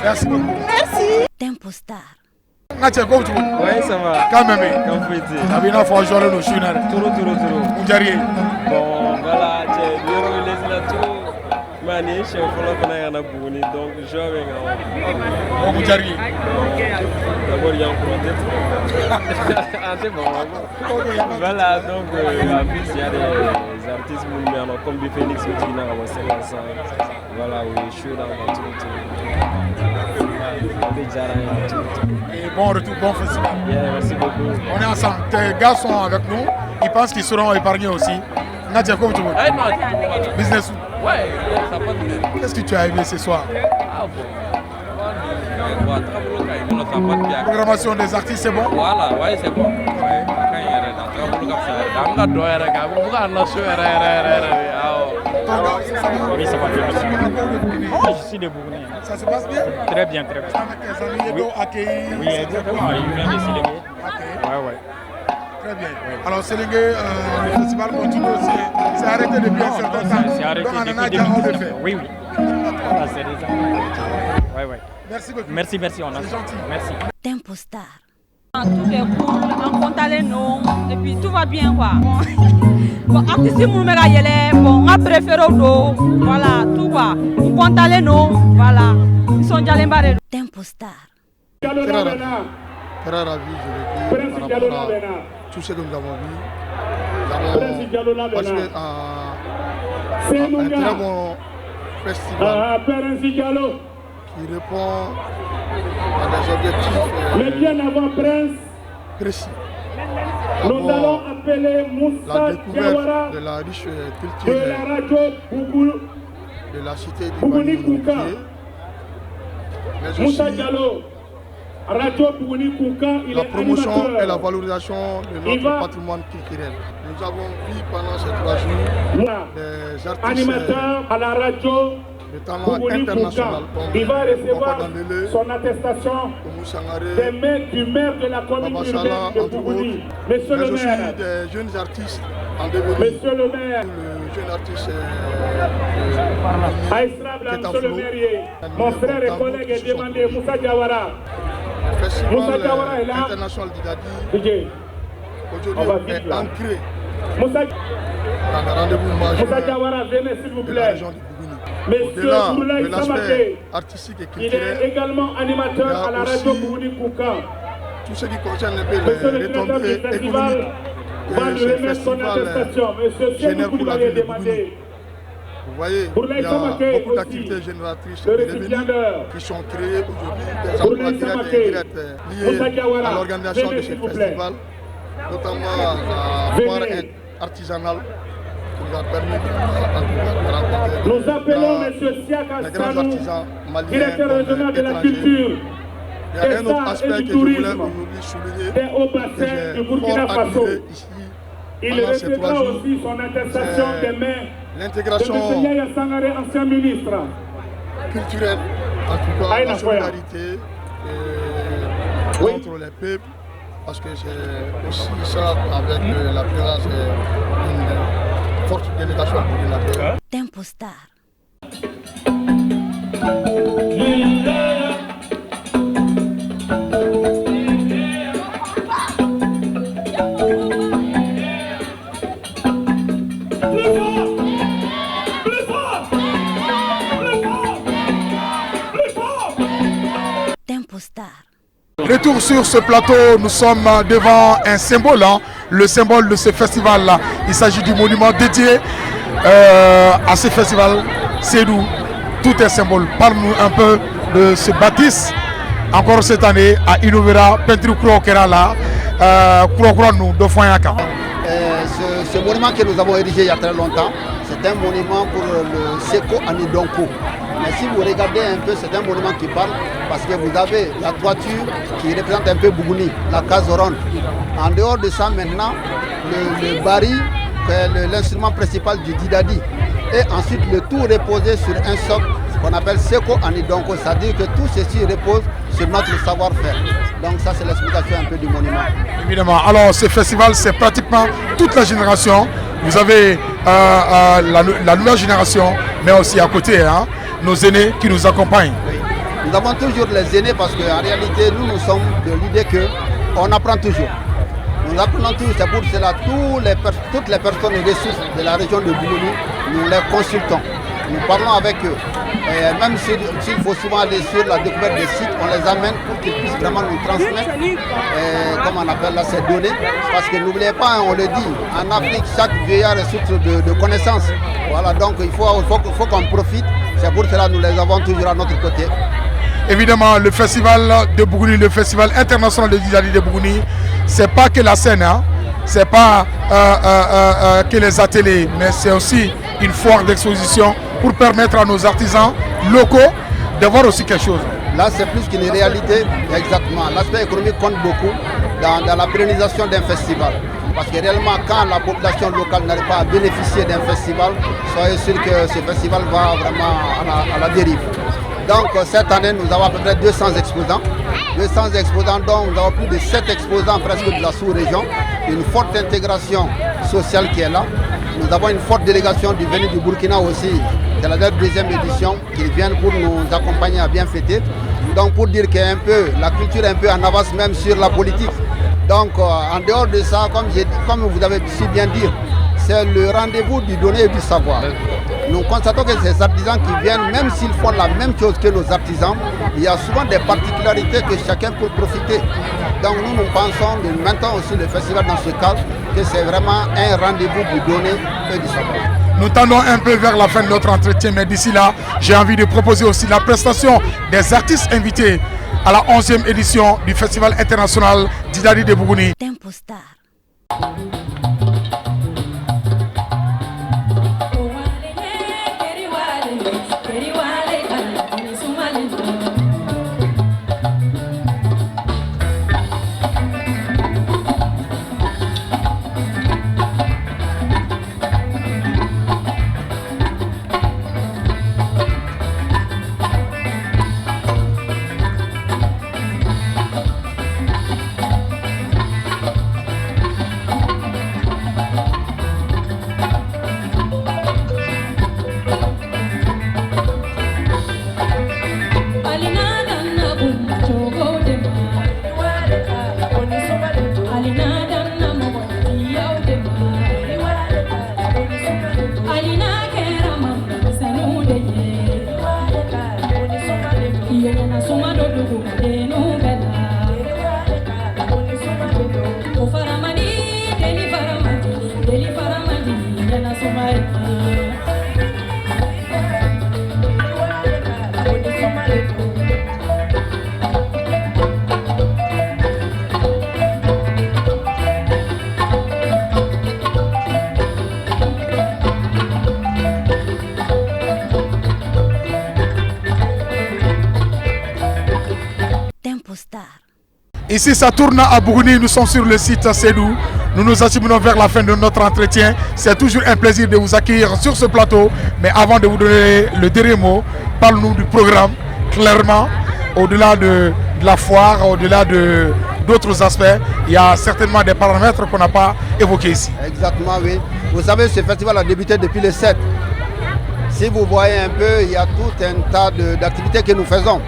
Speaker 1: merci beaucoup.
Speaker 7: merci.
Speaker 5: Tempo Star.
Speaker 1: N ka cɛ ko cogo.
Speaker 8: Oui, ça va.
Speaker 1: K'a mɛn mɛn.
Speaker 8: Comme vous dites.
Speaker 1: A bɛ i n'a fɔ jɔlen don su in na dɛ.
Speaker 8: Toro.
Speaker 1: Mun diyara i ye.
Speaker 8: Bon, voilà, cɛ yɔrɔ min lesi la cogo. Mais nin ye siɲɛ fɔlɔ fana ka na Buguni donc joie bɛ n kan.
Speaker 1: Bon mun diyara i ye.
Speaker 8: D'abord Yankuru tɛ an tɛ Bamakɔ. Voilà, donc en plus il y a des artistes minnu bɛ yan nɔ comme Bifélix o jiginna ka bɔ Sɛgɛsan. Voilà, o ye show d'an kan cogo.
Speaker 1: Et bon retour, bon festival.
Speaker 8: Yeah, merci beaucoup.
Speaker 1: On est ensemble. Tes gars sont avec nous. Ils pensent qu'ils seront épargnés aussi. Nadia, comment tu veux? Business.
Speaker 8: Ouais, ça va bien.
Speaker 1: Qu'est-ce que tu as aimé ce soir?
Speaker 8: Ah bon.
Speaker 1: Programmation des artistes, c'est bon?
Speaker 8: Voilà, ouais, c'est bon.
Speaker 9: Oui, ça va bien. Je suis de Bourgogne.
Speaker 1: Ça se passe bien?
Speaker 9: Très bien, très bien.
Speaker 1: Avec tes amis, accueillis.
Speaker 9: Oui, exactement. Il vient de Sélégué.
Speaker 1: Ok.
Speaker 9: Ouais.
Speaker 1: Très bien. Alors, Sélégué, le festival continue aussi. C'est arrêté depuis un certain temps.
Speaker 9: C'est arrêté
Speaker 1: donc,
Speaker 9: depuis
Speaker 1: on le fait.
Speaker 9: Oui. Voilà, c'est déjà. Ouais.
Speaker 1: Merci beaucoup.
Speaker 9: Merci, on a.
Speaker 1: C'est gentil.
Speaker 9: Merci.
Speaker 5: Tempo Star.
Speaker 2: Tout est cool, on compte les noms, et puis tout va bien quoi. Bon, artistes qui m'ont yélé, bon, on a préféré l'eau, voilà, tout va. On compte les noms, voilà. Ils sont déjà les barres.
Speaker 5: Tempo Star.
Speaker 10: Très ravi, je le dis, par rapport à tout ce que nous avons vu. Nous avons passé un très bon festival qui répond à des objectifs
Speaker 6: Mais bien avant Prince,
Speaker 10: précis.
Speaker 6: nous allons appeler Moussa
Speaker 10: La découverte
Speaker 6: Diawara
Speaker 10: de la riche
Speaker 6: de
Speaker 10: culture
Speaker 6: la radio Bougou,
Speaker 10: de la cité du
Speaker 6: Bougouni
Speaker 10: Bani
Speaker 6: Kouka.
Speaker 10: mais aussi
Speaker 6: Moussa Diallo, radio Bougouni Kouka, il
Speaker 10: la
Speaker 6: est
Speaker 10: promotion
Speaker 6: animateur.
Speaker 10: et la valorisation de
Speaker 6: Il
Speaker 10: notre
Speaker 6: va-
Speaker 10: patrimoine culturel. Nous avons vu pendant ces 3 jours
Speaker 6: Voilà.
Speaker 10: des artistes
Speaker 6: Animateur à la radio
Speaker 10: de talent
Speaker 6: Bougouni
Speaker 10: international
Speaker 6: Kouka. Il va recevoir
Speaker 10: Dandele,
Speaker 6: son attestation
Speaker 10: Oumou Sangaré,
Speaker 6: des mains du maire de la commune
Speaker 10: Baba
Speaker 6: urbaine
Speaker 10: Salah,
Speaker 6: de
Speaker 10: entre
Speaker 6: Bougouni.
Speaker 10: autres,
Speaker 6: Monsieur
Speaker 10: mais
Speaker 6: le
Speaker 10: aussi
Speaker 6: maire,
Speaker 10: des jeunes artistes en devenir.
Speaker 6: monsieur le maire,
Speaker 10: Le jeune artiste
Speaker 6: Aïsrabla, monsieur le maire, mon frère et collègue est demandé Moussa Diawara. Moussa Diawara est
Speaker 10: Festival
Speaker 6: là.
Speaker 10: international d'Idadi
Speaker 6: DJ, on va
Speaker 10: aujourd'hui
Speaker 6: vite
Speaker 10: est
Speaker 6: là.
Speaker 10: ancré
Speaker 6: Moussa
Speaker 10: dans le rendez-vous majeur
Speaker 6: Moussa Diawara, venez s'il vous
Speaker 10: de la
Speaker 6: plaît.
Speaker 10: région du Bougouni.
Speaker 6: Monsieur
Speaker 10: Au-delà
Speaker 6: Boulaye
Speaker 10: de l'aspect
Speaker 6: Samaké,
Speaker 10: artistique et
Speaker 6: il est
Speaker 10: culturel,
Speaker 6: également
Speaker 10: il y
Speaker 6: animateur
Speaker 10: a
Speaker 6: à la
Speaker 10: aussi
Speaker 6: radio Bougouni Kouka.
Speaker 10: tout ce qui concerne un peu
Speaker 6: Monsieur
Speaker 10: les
Speaker 6: le directeur du
Speaker 10: retombées
Speaker 6: festival
Speaker 10: économiques
Speaker 6: va
Speaker 10: que
Speaker 6: lui
Speaker 10: ce
Speaker 6: remettre son
Speaker 10: festival
Speaker 6: attestation. Monsieur
Speaker 10: génère
Speaker 6: Seydou
Speaker 10: pour la
Speaker 6: Koulibaly est
Speaker 10: ville de Bougouni.
Speaker 6: demandé.
Speaker 10: Vous voyez,
Speaker 6: Boulaye
Speaker 10: il y a
Speaker 6: Samaké
Speaker 10: beaucoup
Speaker 6: aussi,
Speaker 10: d'activités génératrices
Speaker 6: le
Speaker 10: de revenus
Speaker 6: récipiendaire.
Speaker 10: qui sont créées aujourd'hui, des
Speaker 6: Boulaye
Speaker 10: emplois directs
Speaker 6: Samaké,
Speaker 10: et indirects
Speaker 6: Moussa
Speaker 10: liés
Speaker 6: Diawara,
Speaker 10: à l'organisation
Speaker 6: venez,
Speaker 10: de
Speaker 6: s'il
Speaker 10: ce
Speaker 6: vous plaît.
Speaker 10: festival, notamment la
Speaker 6: Venez.
Speaker 10: foire artisanale qui nous a permis de rencontrer
Speaker 6: Nous appelons
Speaker 10: de
Speaker 6: M. Siaka
Speaker 10: les grands
Speaker 6: Sanou,
Speaker 10: artisans maliens
Speaker 6: directeur
Speaker 10: comme
Speaker 6: régional de la
Speaker 10: étrangers.
Speaker 6: culture,
Speaker 10: Il y a
Speaker 6: des
Speaker 10: un autre
Speaker 6: arts et
Speaker 10: aspect
Speaker 6: du
Speaker 10: que je voulais
Speaker 6: tourisme,
Speaker 10: aujourd'hui souligner,
Speaker 6: des hauts
Speaker 10: que
Speaker 6: bassins
Speaker 10: j'ai
Speaker 6: du Burkina
Speaker 10: fort
Speaker 6: Faso.
Speaker 10: admiré ici
Speaker 6: Il
Speaker 10: pendant ces 3
Speaker 6: recevra
Speaker 10: jours.
Speaker 6: aussi son attestation
Speaker 10: C'est
Speaker 6: des mains de
Speaker 10: l'intégration
Speaker 6: M. Yaya Sangaré, ancien ministre.
Speaker 10: culturelle, en tout cas
Speaker 6: Aïna
Speaker 10: la
Speaker 6: Foya.
Speaker 10: solidarité
Speaker 6: Oui.
Speaker 10: entre les peuples, parce que c'est aussi ça avec la présence d'une forte délégation burkinabé.
Speaker 5: Tempo Star. Tempo Star.
Speaker 1: Retour sur ce plateau, nous sommes devant un symbole, hein, le symbole de ce festival-là. Il s'agit du monument dédié à ce festival. Seydou, tout est symbole. Parle-nous un peu de ce bâtisse. Encore cette année, à Innovera, Peinture Kourokerala, Kourokuranu, de Foyaka.
Speaker 4: Ce monument que nous avons érigé il y a très longtemps, c'est un monument pour le Seko Anidonko, Mais si vous regardez un peu, c'est un monument qui parle parce que vous avez la toiture qui représente un peu Bougouni, la case ronde. En dehors de ça, maintenant, le bari, l'instrument principal du Didadi. Et ensuite, le tout reposé sur un socle qu'on appelle Seko Anidonko, c'est-à-dire que tout ceci repose sur notre savoir-faire. Donc ça, c'est l'explication un peu du monument.
Speaker 1: Évidemment. Alors, ce festival, c'est pratiquement toute la génération. Vous avez la nouvelle génération, mais aussi à côté, hein, nos aînés qui nous accompagnent.
Speaker 4: Oui. Nous avons toujours les aînés parce qu'en réalité, nous sommes de l'idée qu'on apprend toujours. Nous apprenons toujours, c'est pour cela toutes les personnes ressources de la région de Bougouni, nous les consultons. Nous parlons avec eux. Et même s'il faut souvent aller sur la découverte des sites, on les amène pour qu'ils puissent vraiment nous transmettre, comme on appelle là, ces données. Parce que n'oubliez pas, on le dit, en Afrique, chaque vieillard est source de connaissances. Voilà, donc il faut qu'on profite. C'est pour cela que nous les avons toujours à notre côté.
Speaker 1: Évidemment, le festival de Bougouni, le festival international de Didadi de Bougouni, c'est pas que la scène, hein, c'est pas que les ateliers, mais c'est aussi une foire d'exposition pour permettre à nos artisans locaux d'avoir aussi quelque chose.
Speaker 4: Là, c'est plus qu'une réalité, exactement. L'aspect économique compte beaucoup dans la pérennisation d'un festival. Parce que réellement, quand la population locale n'arrive pas à bénéficier d'un festival, soyez sûr que ce festival va vraiment à la dérive. Donc cette année, nous avons à peu près 200 exposants. 200 exposants, dont nous avons plus de 7 exposants presque de la sous-région. Une forte intégration sociale qui est là. Nous avons une forte délégation du venu du Burkina aussi. C'est la deuxième édition qu'ils viennent pour nous accompagner à bien fêter. Donc pour dire que la culture est un peu en avance même sur la politique. Donc en dehors de ça, comme vous avez si bien dit, c'est le rendez-vous du donner et du savoir. Nous constatons que ces artisans qui viennent, même s'ils font la même chose que nos artisans, il y a souvent des particularités que chacun peut profiter. Donc nous pensons, nous mettons aussi le festival dans ce cadre, que c'est vraiment un rendez-vous du donner et du savoir.
Speaker 1: Nous tendons un peu vers la fin de notre entretien, mais d'ici là, j'ai envie de proposer aussi la prestation des artistes invités à la 11e édition du Festival international Didadi de Bougouni.
Speaker 5: Tempo Star.
Speaker 1: Ici, ça tourne à Bougouni, nous sommes sur le site Sédou. Nous nous acheminons vers la fin de notre entretien. C'est toujours un plaisir de vous accueillir sur ce plateau. Mais avant de vous donner le dernier mot, parle-nous du programme, clairement, au-delà de la foire, au-delà d'autres aspects. Il y a certainement des paramètres qu'on n'a pas évoqués ici.
Speaker 4: Exactement, oui. Vous savez, ce festival a débuté depuis le 7. Si vous voyez un peu, il y a tout un tas d'activités que nous faisons.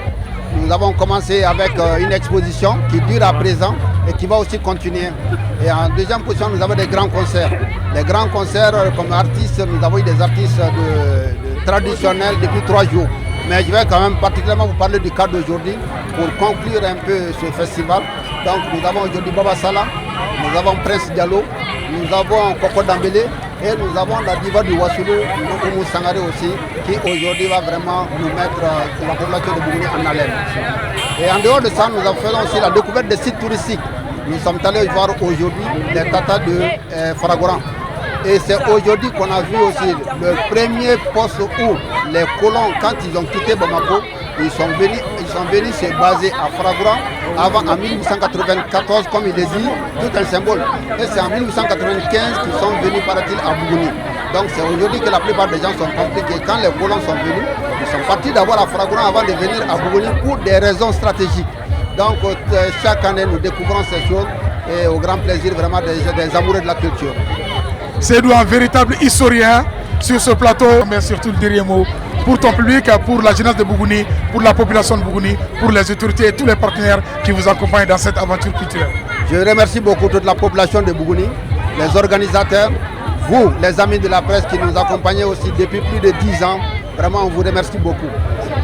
Speaker 4: Nous avons commencé avec une exposition qui dure à présent et qui va aussi continuer. Et en deuxième position, nous avons des grands concerts. Les grands concerts, comme artistes, nous avons eu des artistes traditionnels depuis 3 jours. Mais je vais quand même particulièrement vous parler du cas d'aujourd'hui pour conclure un peu ce festival. Donc nous avons aujourd'hui Baba Sala, nous avons Prince Diallo, nous avons Koko Dambélé et nous avons la diva du Wassoulou, Oumou Sangaré aussi, qui aujourd'hui va vraiment nous mettre la population de Bougouni en haleine. Et en dehors de ça, nous faisons aussi la découverte des sites touristiques. Nous sommes allés voir aujourd'hui les tatas de Faragoran. Et c'est aujourd'hui qu'on a vu aussi le premier poste où les colons, quand ils ont quitté Bamako, ils sont venus se baser à Fragoura avant en 1894, comme il est dit, tout un symbole. Et c'est en 1895 qu'ils sont venus, paraît-il, à Bougouni. Donc c'est aujourd'hui que la plupart des gens sont compris que quand les colons sont venus, ils sont partis d'abord à Fragoura avant de venir à Bougouni pour des raisons stratégiques. Donc chaque année nous découvrons ces choses et au grand plaisir vraiment des amoureux de la culture.
Speaker 1: C'est nous un véritable historien sur ce plateau, mais surtout le dernier mot pour ton public, pour la jeunesse de Bougouni, pour la population de Bougouni, pour les autorités et tous les partenaires qui vous accompagnent dans cette aventure culturelle.
Speaker 4: Je remercie beaucoup toute la population de Bougouni, les organisateurs, vous, les amis de la presse qui nous accompagnez aussi depuis plus de 10 ans. Vraiment, on vous remercie beaucoup.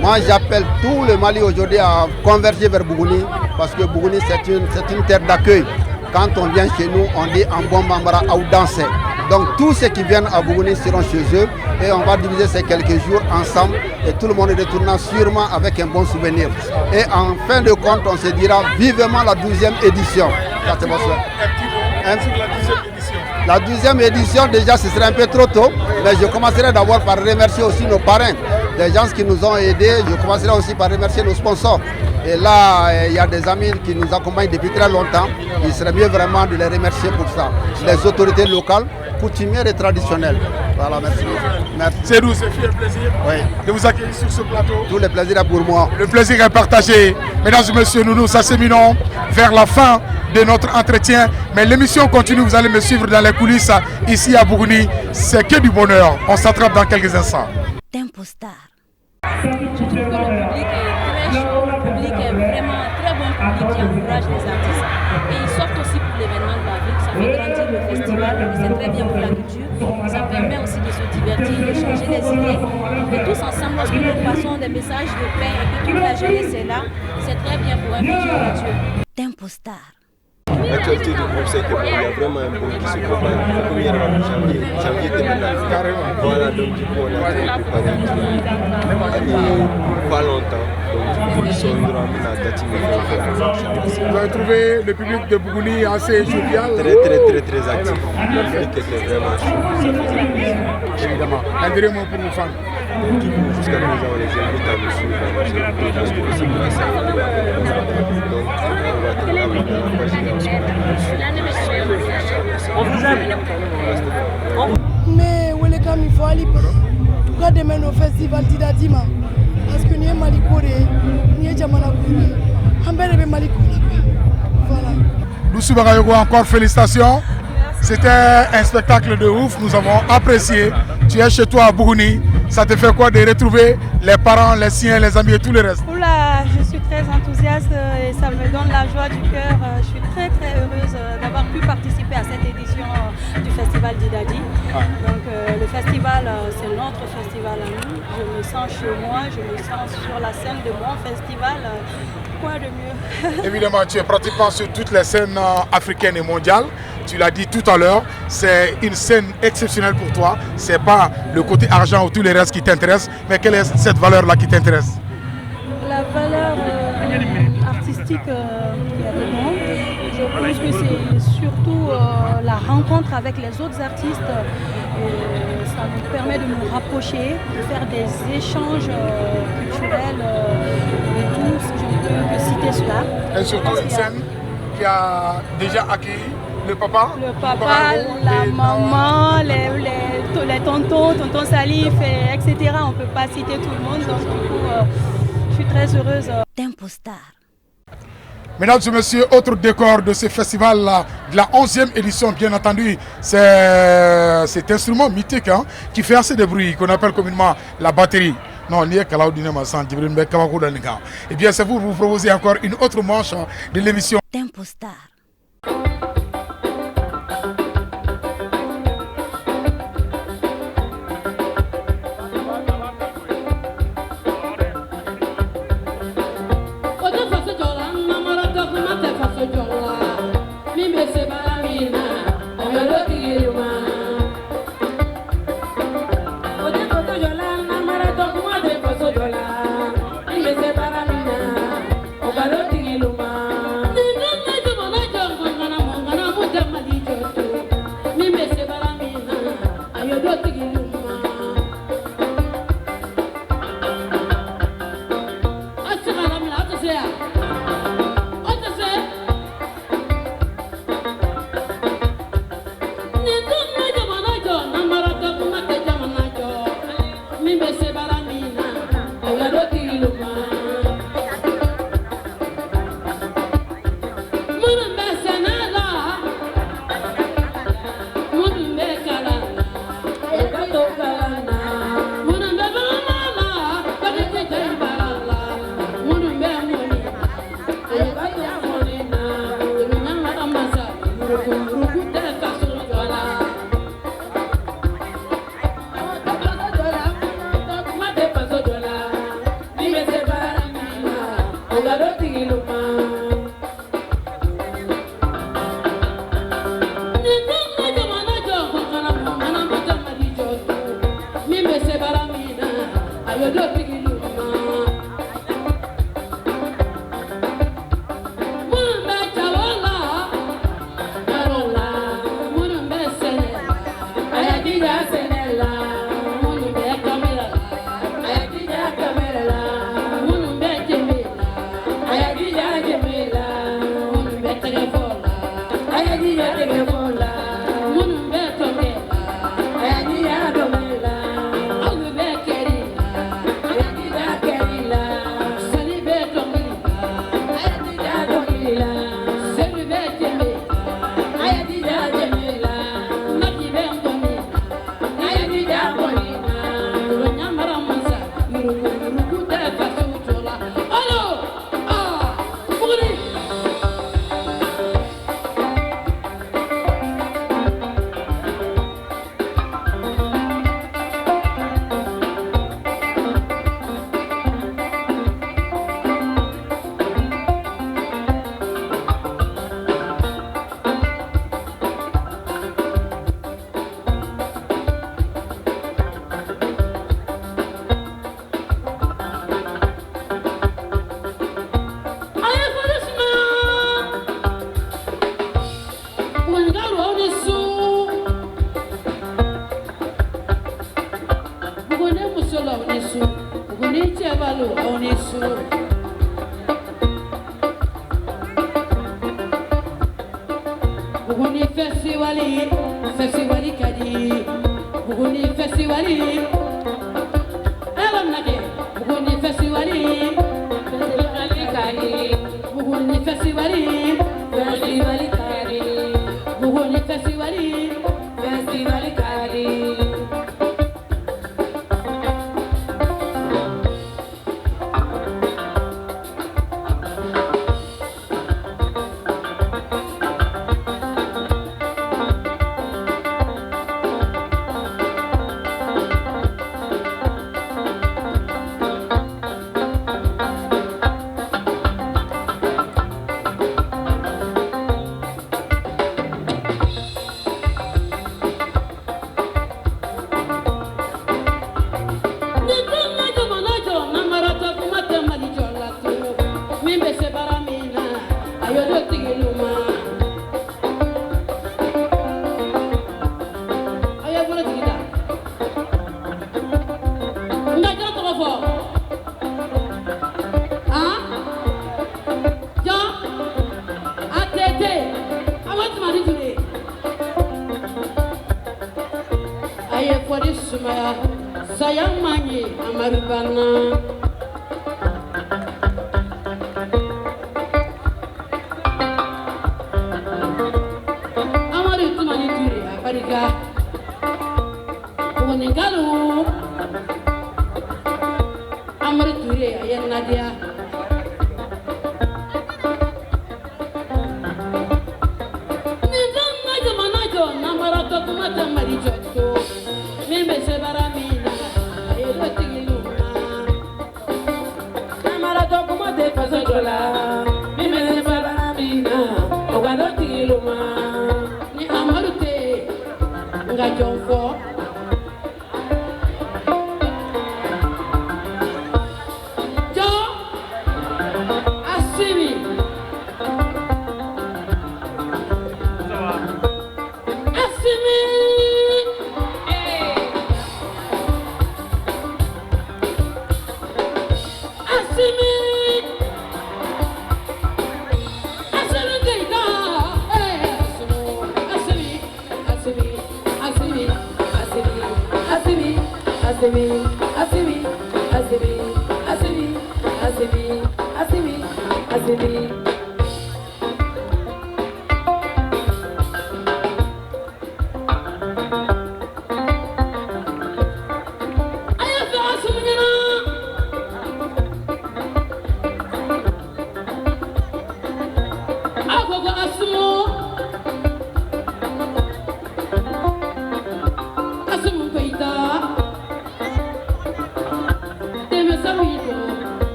Speaker 4: Moi, j'appelle tout le Mali aujourd'hui à converger vers Bougouni parce que Bougouni, c'est une terre d'accueil. Quand on vient chez nous, on dit en bon bambara ou danser. Donc tous ceux qui viennent à Bougouni seront chez eux et on va diviser ces quelques jours ensemble et tout le monde retournera sûrement avec un bon souvenir. Et en fin de compte, on se dira vivement la 12e édition. La 12e édition, déjà, ce serait un peu trop tôt, mais je commencerai d'abord par remercier aussi nos parrains, les gens qui nous ont aidés. Je commencerai aussi par remercier nos sponsors. Et là, il y a des amis qui nous accompagnent depuis très longtemps. Il serait mieux vraiment de les remercier pour ça. Les autorités locales, coutumières et traditionnelles. Voilà, merci.
Speaker 1: C'est nous, c'est un plaisir de vous accueillir sur ce plateau.
Speaker 4: Tout le plaisir est pour moi.
Speaker 1: Le plaisir est partagé. Mesdames et messieurs, nous nous acheminons vers la fin de notre entretien. Mais l'émission continue, vous allez me suivre dans les coulisses ici à Bougouni. C'est que du bonheur. On s'attrape dans quelques instants.
Speaker 5: Tempo Star.
Speaker 2: Je trouve que le public est très chaud, le public est vraiment très bon public qui encourage les artistes. Et ils sortent aussi pour l'événement de la ville, ça fait grandir le festival, c'est très bien pour la culture. Ça permet aussi de se divertir, de changer les idées. Et tous ensemble, lorsque nous passons des messages de paix et que toute la jeunesse est là, c'est très bien pour un futur nature.
Speaker 5: Tempo Star.
Speaker 8: L'actualité du groupe, c'est qu'il y a vraiment un bon qui se prépare. La première janvier 2009. Voilà, donc du coup, on a été préparé. Et pas longtemps. Donc du coup, ils sont venus à Gatine.
Speaker 1: Vous avez trouvé le public de Bougouni assez jovial?
Speaker 8: Très actif. Le public était vraiment chaud. Ça faisait plaisir.
Speaker 1: Évidemment. Un dernier mot pour nos fans.
Speaker 8: Donc du coup, jusqu'à présent, on les invite à nous suivre. Parce que c'est grâce à eux. Donc, on va te l'amener dans la page.
Speaker 11: On vous aime.
Speaker 12: Mais où est le camion? Il faut aller. Pourquoi demain au festival Didadima? Parce que nous sommes Malikore, nous sommes Jamanakore, nous sommes Malikore. Voilà.
Speaker 1: Doussou Bagayogo, encore félicitations. C'était un spectacle de ouf, nous avons apprécié. Tu es chez toi à Bougouni. Ça te fait quoi de retrouver les parents, les siens, les amis et tout le reste?
Speaker 13: Oula, je suis très enthousiaste et ça me donne la joie du cœur. Je suis très heureuse d'avoir pu participer à cette édition du festival Didadi. Donc le festival, c'est notre festival à nous. Je me sens chez moi, je me sens sur la scène de mon festival. Quoi de mieux?
Speaker 1: Évidemment, tu es pratiquement sur toutes les scènes africaines et mondiales. Tu l'as dit tout à l'heure, c'est une scène exceptionnelle pour toi. Ce n'est pas le côté argent ou tous les restes qui t'intéressent, mais quelle est cette valeur-là qui t'intéresse?
Speaker 13: La valeur artistique qu'il y a dedans, je pense que c'est surtout la rencontre avec les autres artistes. Ça nous permet de nous rapprocher, de faire des échanges culturels et tout, si je peux citer cela.
Speaker 1: Et surtout une scène qui a déjà accueilli le papa,
Speaker 13: la maman, les tontons, tonton Salif, etc. On ne peut pas citer tout le monde, donc du coup, je suis très heureuse.
Speaker 5: Tempo Star.
Speaker 1: Mesdames et messieurs, autre décor de ce festival, de la 11e édition, bien entendu, c'est cet instrument mythique qui fait assez de bruit, qu'on appelle communément la batterie. Non, ni et bien, c'est vous proposer encore une autre manche de l'émission
Speaker 5: Tempo Star.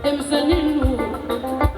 Speaker 11: Dem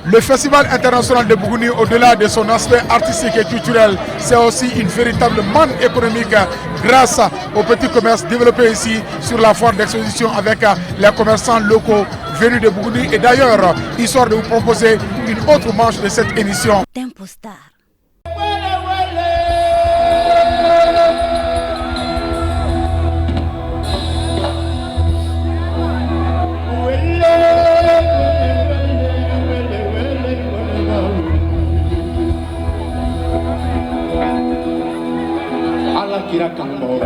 Speaker 1: Le Festival international de Bougouni, au-delà de son aspect artistique et culturel, c'est aussi une véritable manne économique grâce au petit commerce développé ici sur la foire d'exposition avec les commerçants locaux venus de Bougouni. Et d'ailleurs, histoire de vous proposer une autre manche de cette émission.
Speaker 5: Tempo Star.
Speaker 6: Kira Kambo.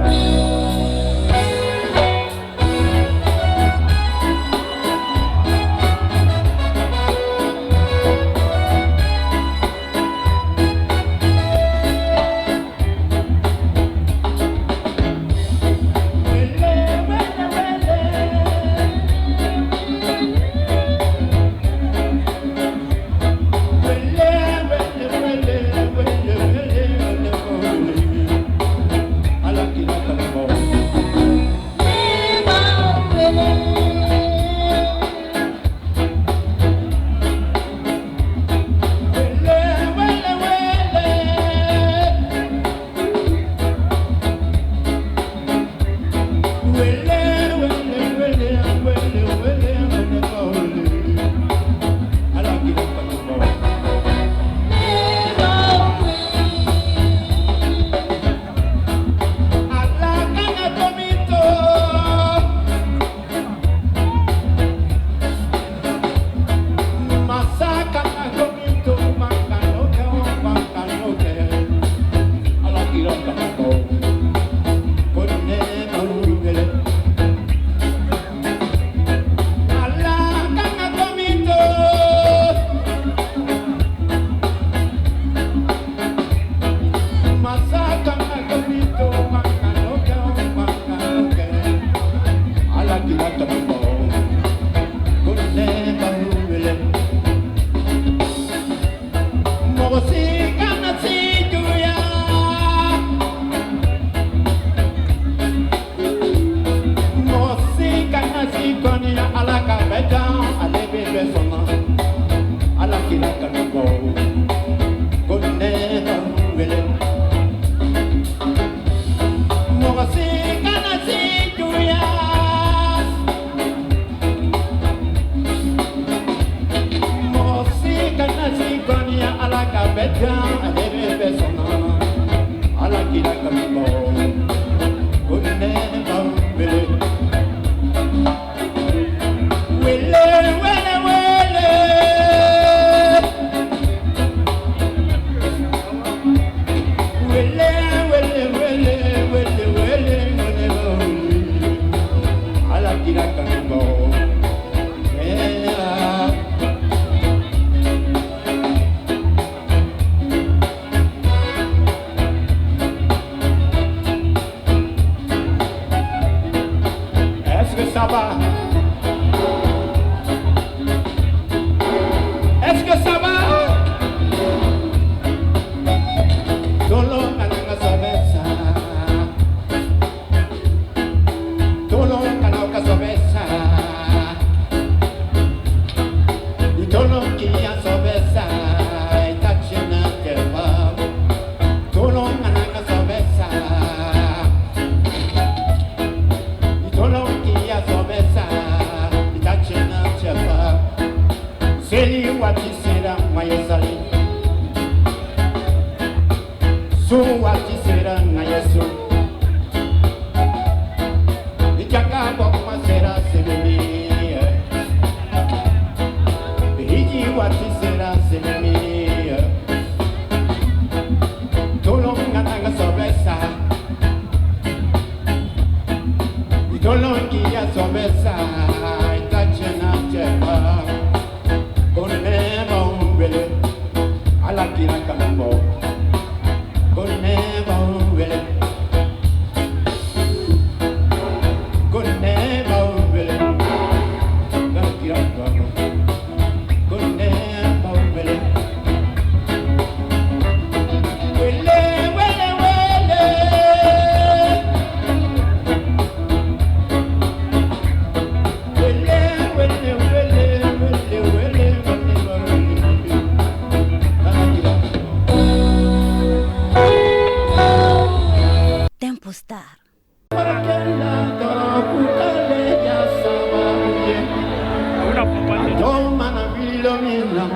Speaker 11: Mila,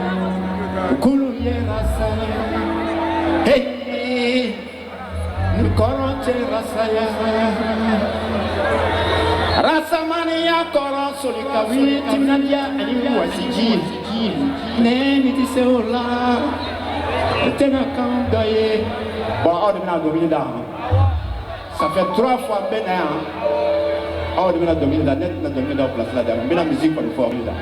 Speaker 11: Kuluye Rasaya, hey, Nkoroche Rasaya, Rasamania Koro Solikawi, Timnadia, and Wasiji, Name it is Ola, Tenakam Daye, Ordina Domida. Ça fait 3 fois Bénin. Ordina Domida, net Domida place là, mais la musique pour le formula.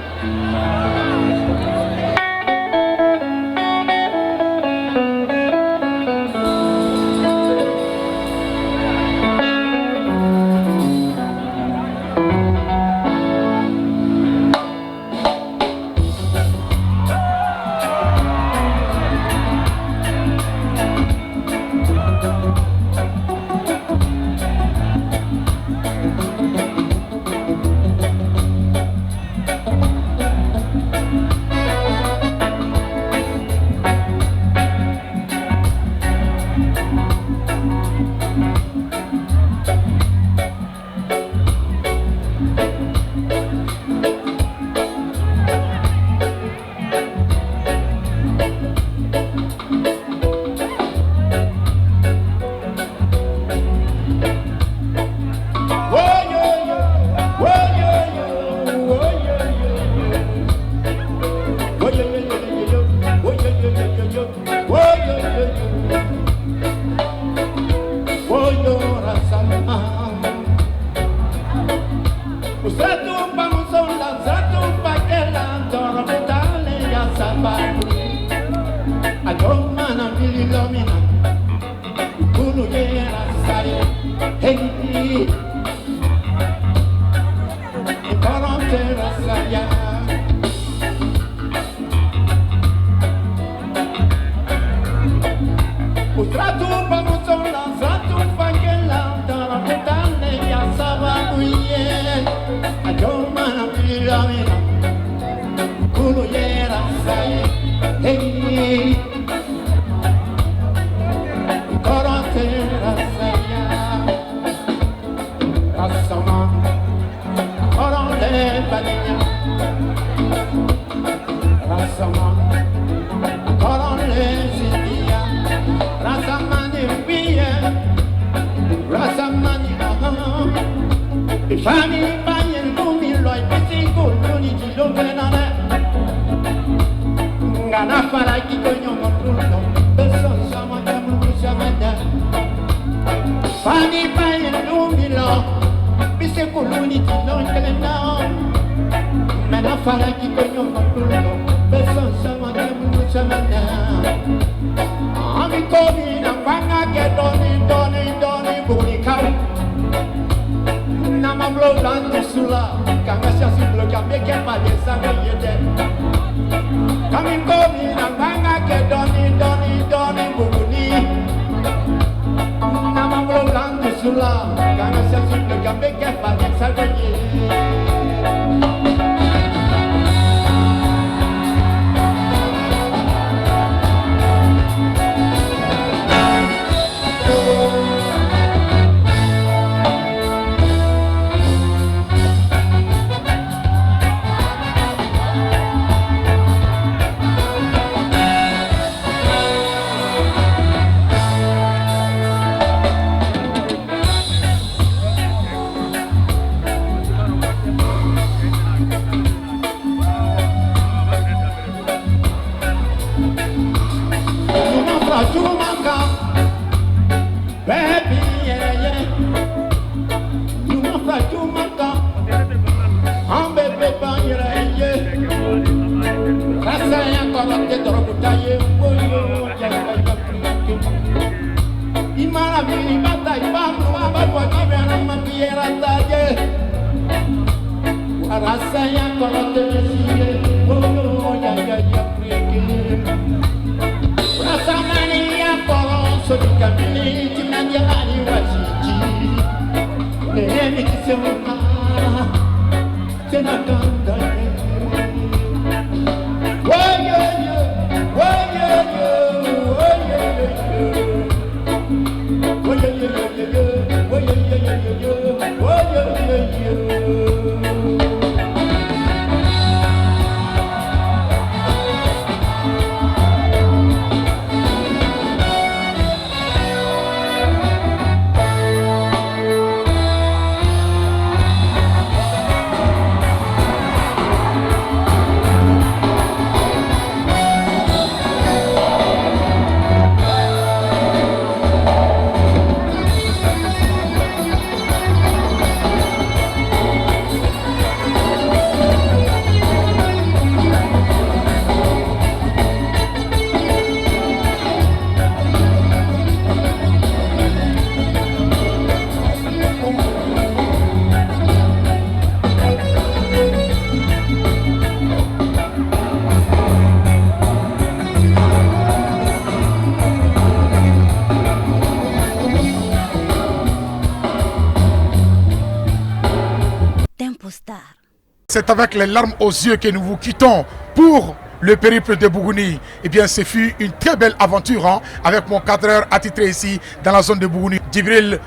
Speaker 1: c'est avec les larmes aux yeux que nous vous quittons pour le périple de Bougouni. Eh bien, ce fut une très belle aventure avec mon cadreur attitré ici dans la zone de Bougouni, Djibril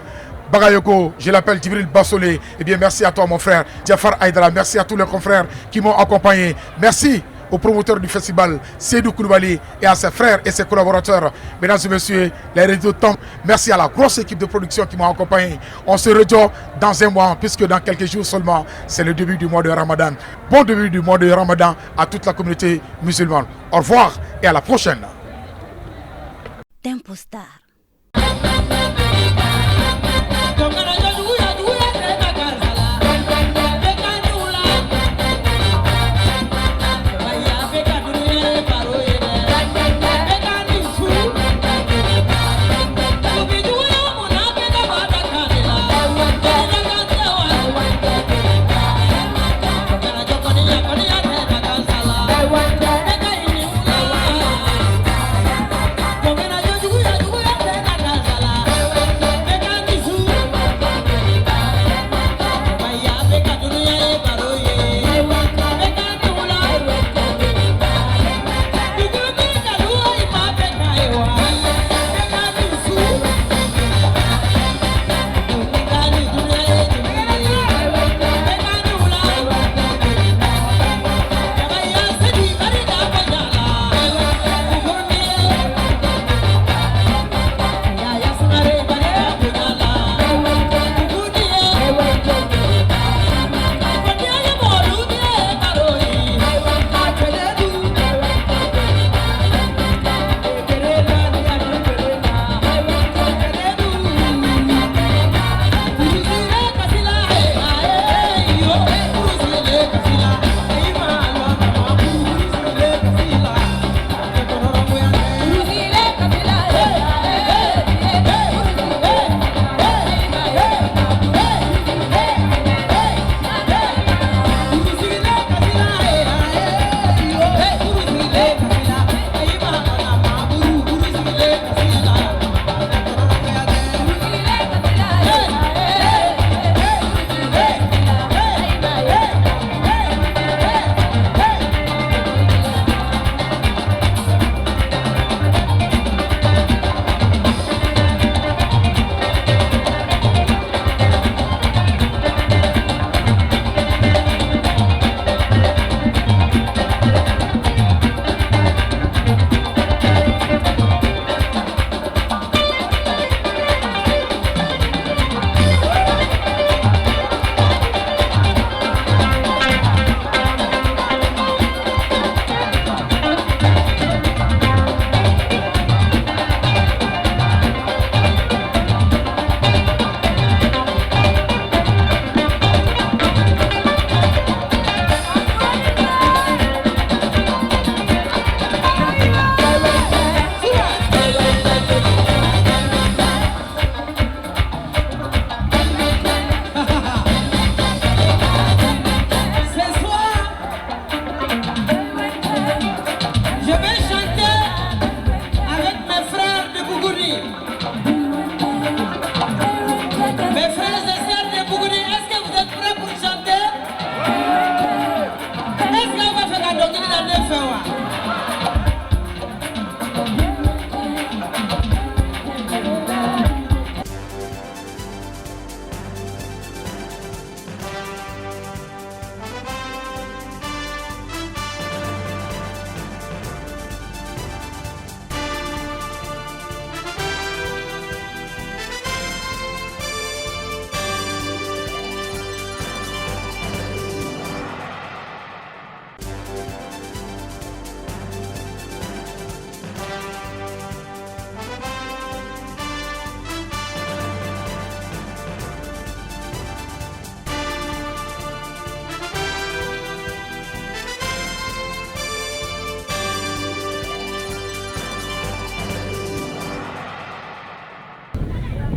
Speaker 1: Bagayoko, je l'appelle Djibril Bassolé. Eh bien, merci à toi mon frère Diafar Aïdara, merci à tous les confrères qui m'ont accompagné. Merci au promoteur du festival, Seydou Koulibaly, et à ses frères et ses collaborateurs. Mesdames et messieurs, les réseaux tombent. Merci à la grosse équipe de production qui m'a accompagné. On se rejoint dans un mois, puisque dans quelques jours seulement, c'est le début du mois de Ramadan. Bon début du mois de Ramadan à toute la communauté musulmane. Au revoir et à la prochaine.
Speaker 5: Tempo Star.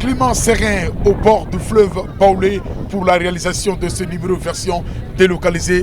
Speaker 1: Climat serein au bord du fleuve Baoulé pour la réalisation de ce numéro version délocalisée